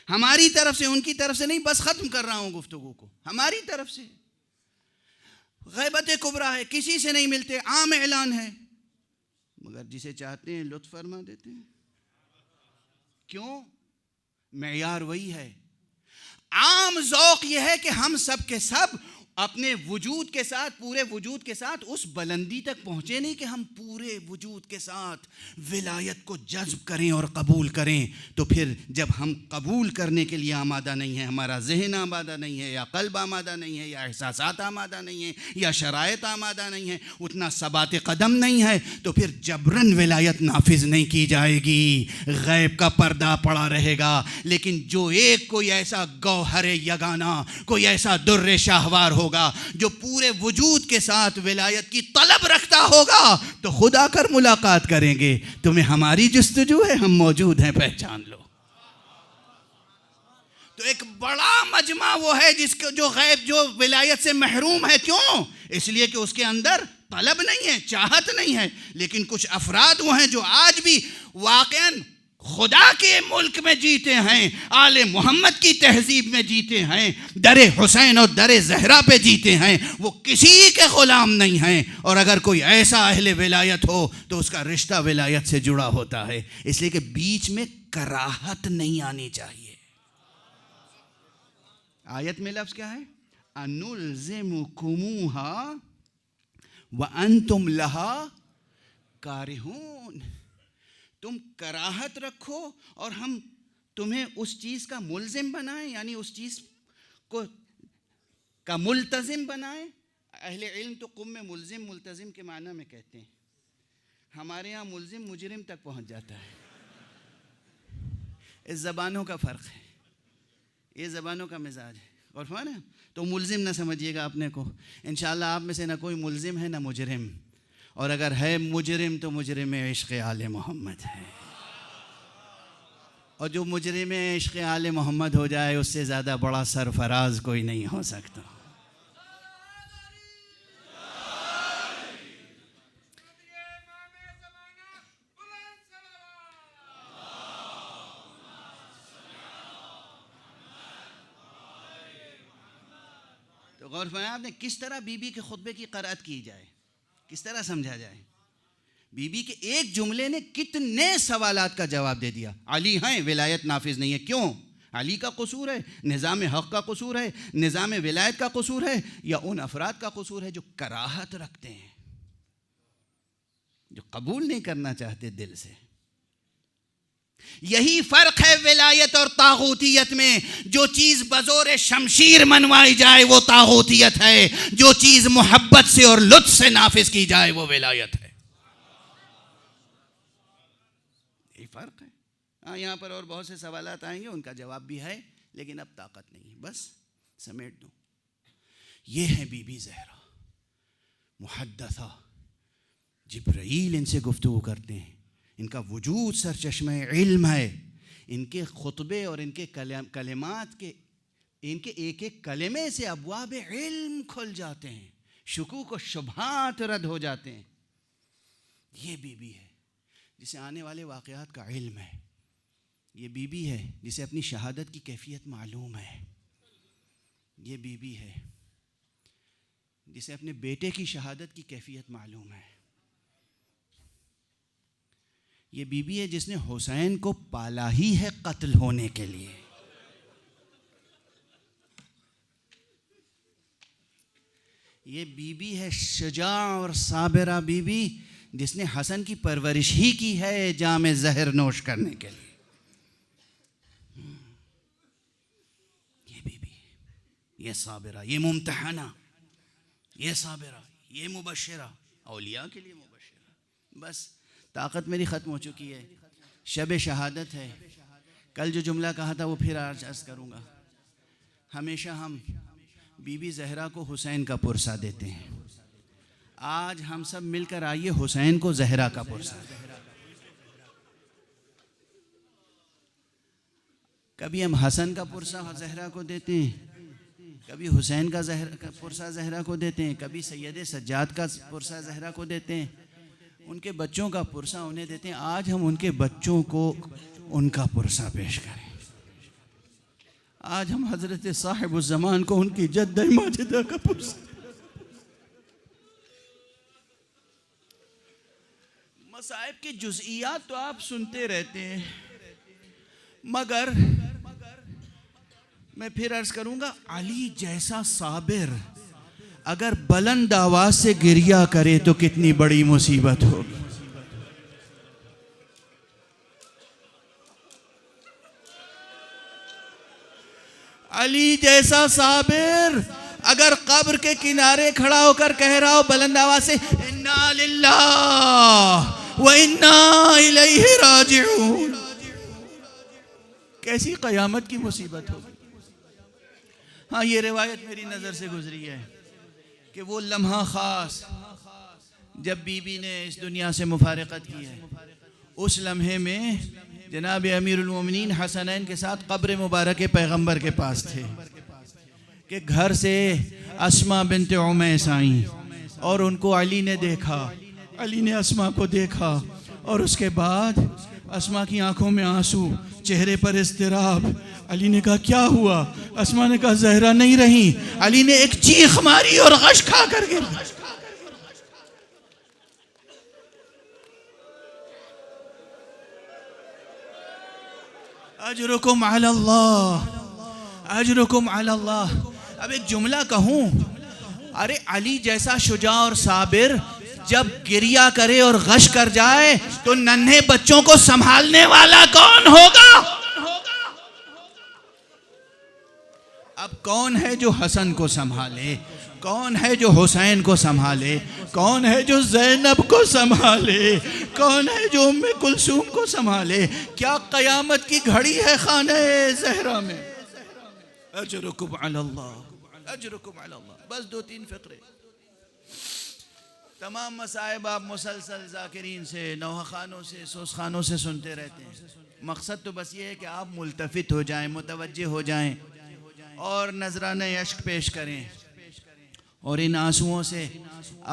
ہماری طرف سے, ان کی طرف سے نہیں. بس ختم کر رہا ہوں گفتگو کو. ہماری طرف سے غیبت کبریٰ ہے, کسی سے نہیں ملتے, عام اعلان ہے, مگر جسے چاہتے ہیں لطف فرما دیتے ہیں. کیوں؟ معیار وہی ہے. عام ذوق یہ ہے کہ ہم سب کے سب اپنے وجود کے ساتھ، پورے وجود کے ساتھ اس بلندی تک پہنچے نہیں کہ ہم پورے وجود کے ساتھ ولایت کو جذب کریں اور قبول کریں. تو پھر جب ہم قبول کرنے کے لیے آمادہ نہیں ہیں، ہمارا ذہن آمادہ نہیں ہے، یا قلب آمادہ نہیں ہے، یا احساسات آمادہ نہیں ہیں، یا شرائط آمادہ نہیں ہیں، اتنا ثبات قدم نہیں ہے، تو پھر جبراً ولایت نافذ نہیں کی جائے گی. غیب کا پردہ پڑا رہے گا. لیکن جو ایک کوئی ایسا گوہر یگانہ، کوئی ایسا در شاہوار ہوگا جو پورے وجود کے ساتھ ولایت کی طلب رکھتا ہوگا، تو خود آ کر ملاقات کریں گے. تمہیں ہماری جستجو ہے، ہم موجود ہیں، پہچان لو. تو ایک بڑا مجمع وہ ہے جس کو جو غیب، جو ولایت سے محروم ہے. کیوں؟ اس لیے کہ اس کے اندر طلب نہیں ہے، چاہت نہیں ہے. لیکن کچھ افراد وہ ہیں جو آج بھی واقعاً خدا کے ملک میں جیتے ہیں، آل محمد کی تہذیب میں جیتے ہیں، در حسین اور در زہرا پہ جیتے ہیں. وہ کسی کے غلام نہیں ہیں. اور اگر کوئی ایسا اہل ولایت ہو تو اس کا رشتہ ولایت سے جڑا ہوتا ہے. اس لیے کہ بیچ میں کراہت نہیں آنی چاہیے. آیت میں لفظ کیا ہے؟ انلزمکموہا وانتم لہا کارہون. تم کراہت رکھو اور ہم تمہیں اس چیز کا ملزم بنائیں، یعنی اس چیز کو کا ملتزم بنائیں. اہل علم تو قم میں ملزم ملتزم کے معنی میں کہتے ہیں. ہمارے ہاں ملزم مجرم تک پہنچ جاتا ہے. اس زبانوں کا فرق ہے، یہ زبانوں کا مزاج ہے. اور فہم ہے؟ تو ملزم نہ سمجھیے گا اپنے کو. انشاءاللہ آپ میں سے نہ کوئی ملزم ہے نہ مجرم. اور اگر ہے مجرم تو مجرم عشق آل محمد ہے. اور جو مجرم عشق آل محمد ہو جائے اس سے زیادہ بڑا سرفراز کوئی نہیں ہو سکتا. تو غور فرمائیں آپ نے کس طرح بی بی کے خطبے کی قرأت کی جائے، کس طرح سمجھا جائے. بی بی کے ایک جملے نے کتنے سوالات کا جواب دے دیا. علی ہیں، ولایت نافذ نہیں ہے. کیوں؟ علی کا قصور ہے، نظام حق کا قصور ہے، نظام ولایت کا قصور ہے، یا ان افراد کا قصور ہے جو کراہت رکھتے ہیں، جو قبول نہیں کرنا چاہتے دل سے. یہی فرق ہے ولایت اور طاغوتیت میں. جو چیز بزور شمشیر منوائی جائے وہ طاغوتیت ہے، جو چیز محبت سے اور لطف سے نافذ کی جائے وہ ولایت ہے. یہی فرق ہے. ہاں یہاں پر اور بہت سے سوالات آئیں گے، ان کا جواب بھی ہے، لیکن اب طاقت نہیں ہے، بس سمیٹ دوں. یہ ہے بی بی زہرا محدثہ. جبرائیل ان سے گفتگو کرتے ہیں. ان کا وجود سرچشمہ علم ہے. ان کے خطبے اور ان کے کلمات کے، ان کے ایک ایک کلمے سے ابواب علم کھل جاتے ہیں، شکوک و شبہات رد ہو جاتے ہیں. یہ بی بی ہے جسے آنے والے واقعات کا علم ہے. یہ بی بی ہے جسے اپنی شہادت کی کیفیت معلوم ہے. یہ بی بی ہے جسے اپنے بیٹے کی شہادت کی کیفیت معلوم ہے. یہ بی بی ہے جس نے حسین کو پالا ہی ہے قتل ہونے کے لیے. یہ بی بی ہے شجاع اور صابرہ بی بی جس نے حسن کی پرورش ہی کی ہے جام زہر نوش کرنے کے لیے. یہ بی بی، یہ صابرہ، یہ ممتحنہ، یہ صابرہ، یہ مبشرہ، اولیاء کے لیے مبشرہ. بس طاقت میری ختم ہو چکی ہے. شب شہادت ہے. کل جو جملہ کہا تھا وہ پھر آج عرض کروں گا. ہمیشہ ہم بی بی زہرا کو حسین کا پرسہ دیتے ہیں. آج ہم سب مل کر آئیے حسین کو زہرا کا پرسہ دیں. کبھی ہم حسن کا پرسہ زہرا کو دیتے ہیں، کبھی حسین کا پرسہ زہرا کو دیتے ہیں، کبھی سید سجاد کا پرسہ زہرا کو دیتے ہیں، ان کے بچوں کا پرسہ انہیں دیتے ہیں. آج ہم ان کے بچوں کو ان کا پرسہ پیش کریں. آج ہم حضرت صاحب الزمان کو ان کی جدہ ماجدہ کا پرسہ. مصائب کی جزئیات تو آپ سنتے رہتے ہیں، مگر میں پھر عرض کروں گا علی جیسا صابر اگر بلند آواز سے گریہ کرے تو کتنی بڑی مصیبت ہوگی. علی جیسا صابر اگر قبر کے کنارے کھڑا ہو کر کہہ رہا ہو بلند آواز سے انا للہ و انا الیہ راجعون، کیسی قیامت کی مصیبت ہوگی. ہاں یہ روایت میری نظر سے گزری ہے کہ وہ لمحہ خاص جب بی بی نے اس دنیا سے مفارقت کی ہے، اس لمحے میں جناب امیر المومنین حسنین کے ساتھ قبر مبارک پیغمبر کے پاس تھے کہ گھر سے اسماء بنت عمیس آئیں اور ان کو علی نے دیکھا. علی نے اسماء کو دیکھا اور اس کے بعد اسماء کی آنکھوں میں آنسو، چہرے پر اضطراب. علی نے کہا کیا ہوا؟ اسماء نے کہا زہرا نہیں رہی. علی نے ایک چیخ ماری اور غش کھا کر گر. اجرکم علی اللہ، اجرکم علی اللہ. اب ایک جملہ کہوں، ارے علی جیسا شجاع اور صابر جب گریہ کرے اور غش کر جائے تو ننھے بچوں کو سنبھالنے والا کون ہوگا؟ اب کون ہے جو حسن کو سنبھالے؟ کون ہے جو حسین کو سنبھالے؟ کون ہے جو زینب کو سنبھالے؟ کون ہے جو ام کلثوم کو سنبھالے؟ کیا قیامت کی گھڑی ہے خانہ زہرا میں؟ اجرکم علی اللہ، اجرکم علی اللہ. بس 2-3 فقرے. تمام مصائب آپ مسلسل ذاکرین سے، نوحہ خانوں سے، سوز خانوں سے سنتے رہتے ہیں. مقصد تو بس یہ ہے کہ آپ ملتفت ہو جائیں، متوجہ ہو جائیں اور نذرانہ عشق پیش کریں اور ان آنسوؤں سے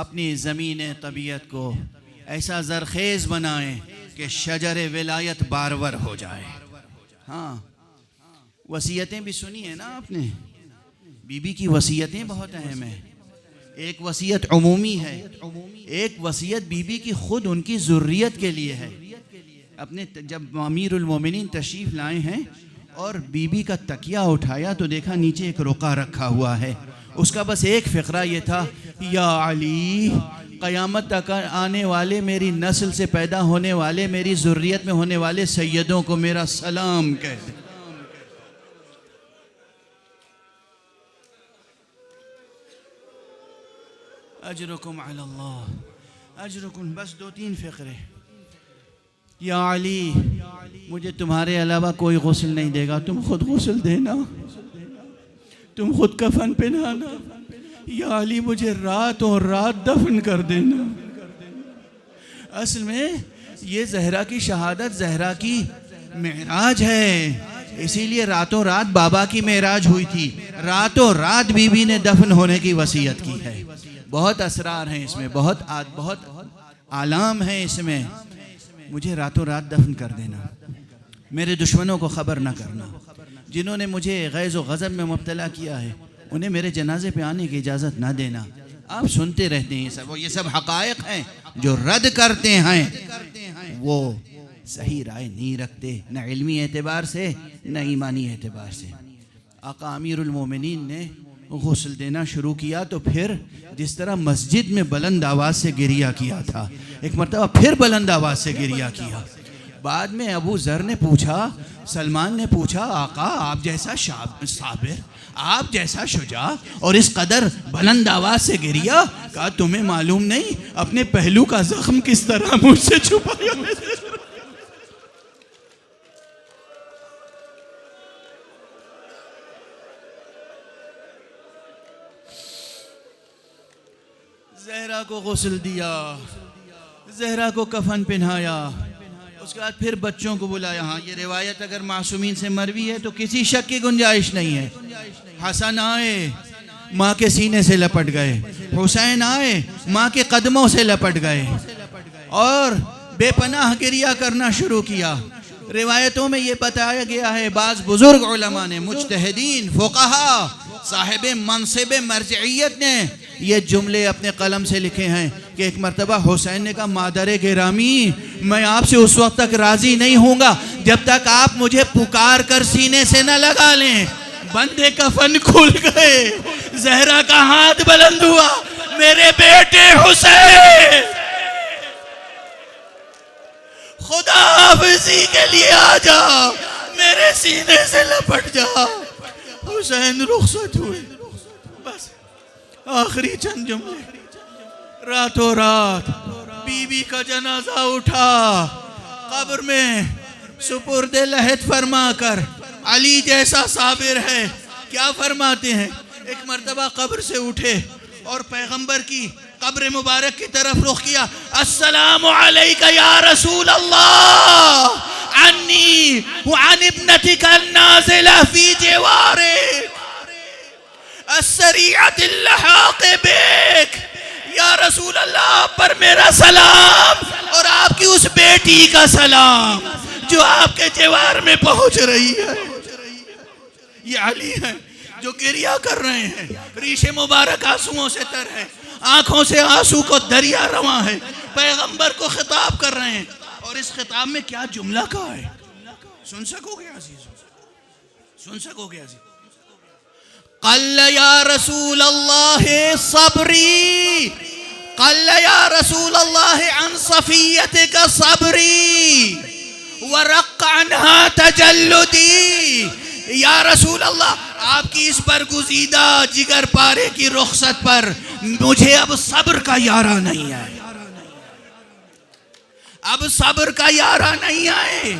اپنی زمین طبیعت کو ایسا زرخیز بنائیں کہ شجر ولایت بارور ہو جائے. ہاں وصیتیں بھی سنی ہیں نا آپ نے، بی بی کی وصیتیں بہت اہم ہیں. ایک وصیت عمومی ہے، ایک وصیت بی بی کی خود ان کی ذریت کے لیے ہے. اپنے جب امیر المومنین تشریف لائے ہیں اور بی بی کا تکیہ اٹھایا تو دیکھا نیچے ایک رقعہ رکھا ہوا ہے. اس کا بس ایک فقرہ یہ تھا، یا علی قیامت تک آنے والے، میری نسل سے پیدا ہونے والے، میری ذریت میں ہونے والے سیدوں کو میرا سلام کہہ دے. اجرکم علی اللہ، اجرکم. بس 2-3 فقرے. یا علی مجھے تمہارے علاوہ کوئی غسل نہیں دے گا، تم خود غسل دینا، تم خود کفن پہنانا. یا علی مجھے راتوں رات دفن کر دینا. اصل میں یہ زہرا کی شہادت زہرا کی معراج ہے، اسی لیے راتوں رات بابا کی معراج ہوئی تھی، راتوں رات بی بی نے دفن ہونے کی وصیت کی ہے. بہت اسرار ہیں اس میں، بہت آلام ہیں اس میں. مجھے راتوں رات دفن کر دینا، میرے دشمنوں کو خبر نہ کرنا، جنہوں نے مجھے غیظ و غضب میں مبتلا کیا ہے انہیں میرے جنازے پہ آنے کی اجازت نہ دینا. آپ سنتے رہتے ہیں یہ سب حقائق ہیں. جو رد کرتے ہیں وہ صحیح رائے نہیں رکھتے، نہ علمی اعتبار سے نہ ایمانی اعتبار سے. آقا امیر المومنین نے غسل دینا شروع کیا تو پھر جس طرح مسجد میں بلند آواز سے گریہ کیا تھا، ایک مرتبہ پھر بلند آواز سے گریہ کیا. بعد میں ابو ذر نے پوچھا، سلمان نے پوچھا، آقا آپ جیسا صابر، آپ جیسا شجاع اور اس قدر بلند آواز سے گریہ، کہا تمہیں معلوم نہیں اپنے پہلو کا زخم کس طرح مجھ سے چھپایا. زہرا کو غسل دیا، زہرا کو کفن پہنایا، اس کے بعد پھر بچوں کو بلایا. ہاں یہ روایت اگر معصومین سے مروی ہے تو کسی شک کی گنجائش نہیں ہے. حسن آئے ماں کے سینے سے لپٹ گئے، حسین آئے ماں کے قدموں سے لپٹ گئے اور بے پناہ گریہ کرنا شروع کیا. روایتوں میں یہ بتایا گیا ہے، بعض بزرگ علماء نے، مجتہدین، فقہا، صاحب منصب مرجعیت نے یہ جملے اپنے قلم سے لکھے ہیں کہ ایک مرتبہ حسین نے کہا مادر گرامی میں آپ سے اس وقت تک راضی نہیں ہوں گا جب تک آپ مجھے پکار کر سینے سے نہ لگا لیں. بندے کفن کھل گئے، زہرا کا ہاتھ بلند ہوا، میرے بیٹے حسین خدا حافظی کے لیے آ جا، میرے سینے سے لپٹ جا۔ حسین رخصت ہوئے، بس آخری چند جملے۔ راتوں رات بی بی کا جنازہ اٹھا، قبر میں سپرد لحد فرما کر، علی جیسا صابر ہے، کیا فرماتے ہیں؟ ایک مرتبہ قبر سے اٹھے اور پیغمبر کی قبر مبارک کی طرف رخ کیا، السلام علیکہ یا رسول اللہ، عنی وعن ابنتک النازلہ فی جوارک السریعۃ اللحاق بک، یا رسول اللہ آپ پر میرا سلام اور آپ کی اس بیٹی کا سلام جو آپ کے جوار میں پہنچ رہی ہے۔ یہ علی ہیں جو گریہ کر رہے ہیں، ریش مبارک آنسوؤں سے تر ہے، آنکھوں سے آنسو کو دریا رواں ہے، پیغمبر کو خطاب کر رہے ہیں۔ اور اس خطاب میں کیا جملہ کہا ہے، سن سکو گے عزیز؟ سن سکو گے عزیز؟ قل یا رسول اللہ صبری، قل یا رسول اللہ عن صفیتک صبری ورق عنہا تجلدی، یا رسول اللہ آپ کی اس برگزیدہ جگر پارے کی رخصت پر مجھے اب صبر کا یارہ نہیں آئے، اب صبر کا یارہ نہیں آئے۔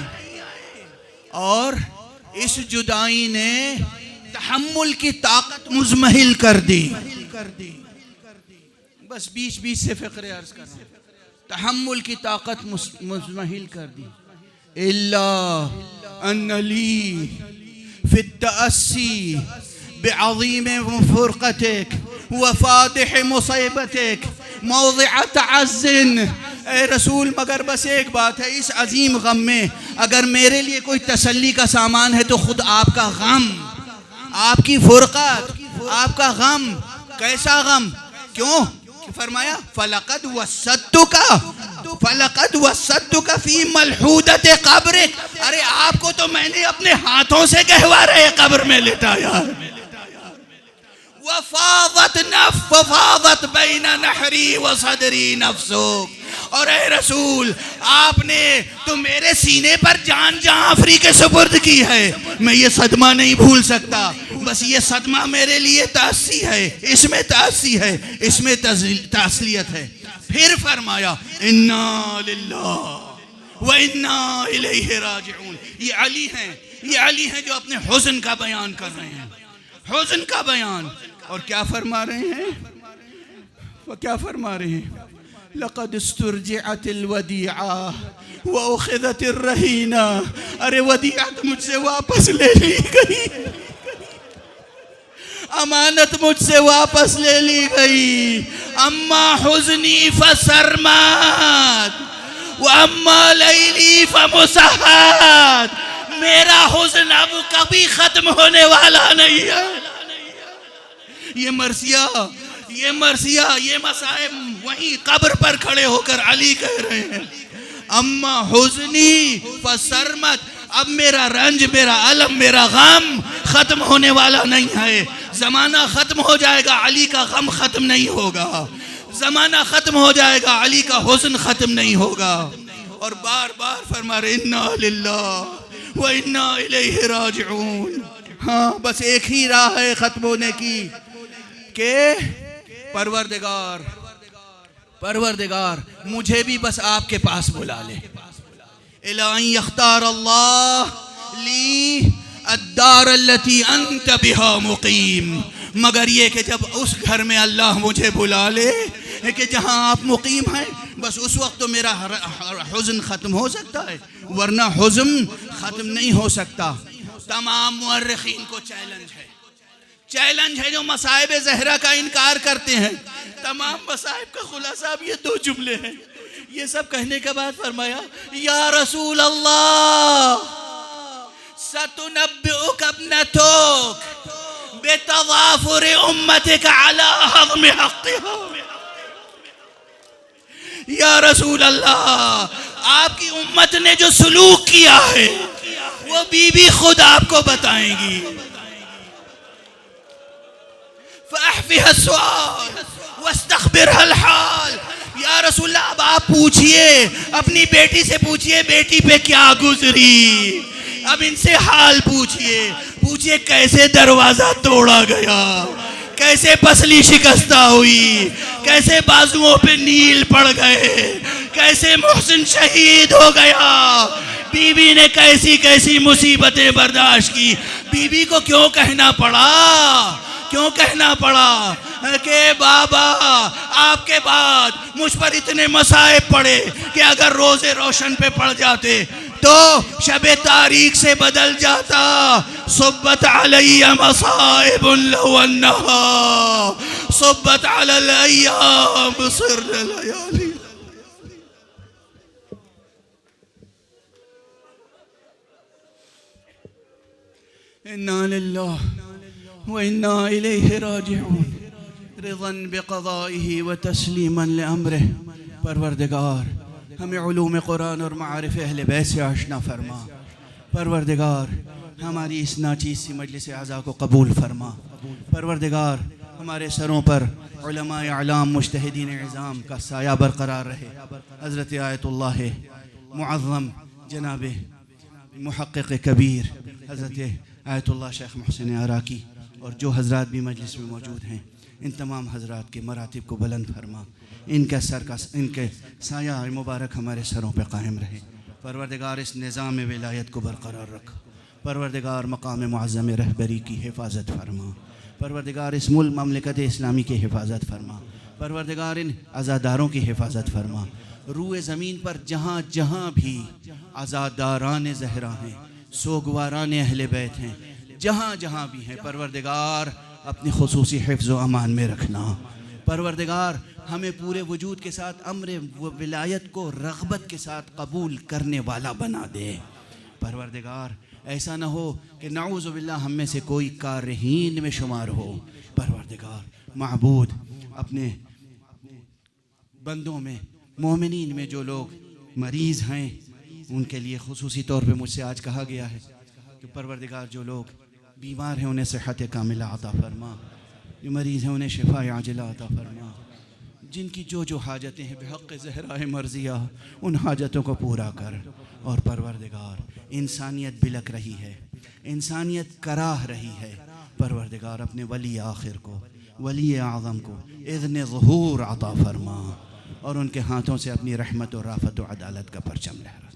اور اس جدائی نے تحمل کی طاقت مزمحل کر دی۔ بس بیچ بیچ سے فقرے عرض کر رہا ہوں، تحمل کی طاقت مزمحل کر دی۔ اللہ ان لی فی التأسی بعظیم فرقتک وفادح مصیبتک موضع تعز، اے رسول مگر بس ایک بات ہے، اس عظیم غم میں اگر میرے لیے کوئی تسلی کا سامان ہے تو خود آپ کا غم، آپ کی فرقت، آپ کا غم۔ کیسا غم؟ کیوں فرمایا فَلَقَدْ وَسَّدْتُكَ فِي مَلْحُودَةِ قَبْرِكَ، ارے آپ کو تو میں نے اپنے ہاتھوں سے گہوارے قبر میں لٹایا۔ وَفَاضَتْ بَيْنَ نَحْرِي وَصَدْرِي نَفْسُكَ، اور اے رسول آپ نے تو میرے سینے پر جان آفری کے سپرد کی ہے، میں یہ صدمہ نہیں بھول سکتا، بس یہ صدمہ میرے لیے تأسی ہے، اس میں تأسی ہے، اس میں تسلیت ہے۔ پھر فرمایا اِنَّا لِلَّهِ وَإِنَّا إِلَيْهِ راجعون۔ یہ علی ہیں جو اپنے حزن کا بیان کر رہے ہیں، حزن کا بیان۔ اور کیا فرما رہے ہیں؟ کیا فرما رہے ہیں؟ لقد استرجعت الودیعہ واخذت الرہینہ، ارے ودیعت مجھ سے واپس لے لی گئی، امانت مجھ سے واپس لے لی گئی۔ اما حزنی فسرمد واما لیلی فمسحد، میرا حزن اب کبھی ختم ہونے والا نہیں ہے۔ یہ مرثیہ یہ مصائب وہیں قبر پر کھڑے ہو کر علی کہہ رہے ہیں، اما حزنی فسرمد، اب میرا رنج، میرا علم، میرا غم ختم ہونے والا نہیں ہے۔ زمانہ ختم ہو جائے گا، علی کا غم ختم نہیں ہوگا، زمانہ ختم ہو جائے گا، علی کا حزن ختم نہیں ہوگا۔ اور بار بار فرما رہے اِنَّا لِلَّهِ وَإِنَّا إِلَيْهِ راجعون۔ ہاں بس ایک ہی راہ ہے ختم ہونے کی کہ پروردگار مجھے بھی بس آپ کے پاس بلا لے، إِلَىٰ أَن يَخْتَارَ اللَّهُ لِي الدَّارَ الَّتِي أَنْتَ بِهَا مُقِيم، مگر یہ کہ جب اس گھر میں اللہ مجھے بلا لے کہ جہاں آپ مقیم ہیں، بس اس وقت تو میرا حزن ختم ہو سکتا ہے، ورنہ حزن ختم نہیں ہو سکتا۔ تمام مورخین کو چیلنج ہے جو مصائب زہرا کا انکار کرتے ہیں۔ تمام مصائب کا خلاصہ اب یہ دو جملے ہیں۔ یہ سب کہنے کے بعد فرمایا یا رسول اللہ ستنبئک ابنتک بتضافر امتک علی ہضم حقها، یا رسول اللہ آپ کی امت نے جو سلوک کیا ہے وہ بی بی خود آپ کو بتائیں گی۔ فاحفها السؤال واستخبرها الحال. یا رسول اللہ اب آپ پوچھئے، اپنی بیٹی سے پوچھئے بیٹی پہ کیا گزری، اب ان سے حال پوچھئے کیسے دروازہ توڑا گیا، کیسے پسلی شکستہ ہوئی، کیسے بازوؤں پہ نیل پڑ گئے، کیسے محسن شہید ہو گیا، بی بی نے کیسی کیسی مصیبتیں برداشت کی. بی بی کو کیوں کہنا پڑا کہ بابا آپ کے بعد مجھ پر اتنے مصائب پڑے کہ اگر روز روشن پہ پڑ جاتے تو شب تاریک سے بدل جاتا. صبت علی مصائب لو انہا صبت علی الایام صر لیالی. انا للہ وإنا إليه راجعون. رضا بقضائه وتسلیما لأمره. پروردگار ہمیں علوم قرآن اور معارف اہل بیت سے آشنا فرما. پروردگار ہماری اس ناچیز سی مجلس اعزاء کو قبول فرما. پروردگار ہمارے سروں پر علماء اعلام مجتہدین عظام کا سایہ برقرار رہے. حضرت آیت اللہ معظم جناب محقق کبیر حضرت آیت اللہ شیخ محسن عراقی اور جو حضرات بھی مجلس میں موجود ہیں، ان تمام حضرات کے مراتب کو بلند فرما. ان کے سایہ مبارک ہمارے سروں پہ قائم رہے. پروردگار اس نظام ولایت کو برقرار رکھ. پروردگار مقام معظم رہبری کی حفاظت فرما. پروردگار اس مملکت اسلامی کی حفاظت فرما. پروردگار ان عزاداروں کی حفاظت فرما. روئے زمین پر جہاں جہاں بھی عزاداران زہرا ہیں، سوگواران اہل بیت ہیں، جہاں جہاں بھی ہیں، پروردگار اپنی خصوصی حفظ و امان میں رکھنا. پروردگار ہمیں پورے وجود کے ساتھ امر ولایت کو رغبت کے ساتھ قبول کرنے والا بنا دے. پروردگار ایسا نہ ہو کہ نعوذ باللہ ہم میں سے کوئی کارہین میں شمار ہو. پروردگار معبود اپنے بندوں میں مومنین میں جو لوگ مریض ہیں ان کے لیے خصوصی طور پہ مجھ سے آج کہا گیا ہے کہ پروردگار جو لوگ بیمار ہیں انہیں صحت کاملہ عطا فرما، جو مریض ہیں انہیں شفا عاجلہ عطا فرما، جن کی جو حاجتیں ہیں بحق زہرائے مرضیہ ان حاجتوں کو پورا کر. اور پروردگار انسانیت بلک رہی ہے، انسانیت کراہ رہی ہے. پروردگار اپنے ولی آخر کو، ولی اعظم کو اذن ظہور عطا فرما اور ان کے ہاتھوں سے اپنی رحمت و رافت و عدالت کا پرچم لہرا.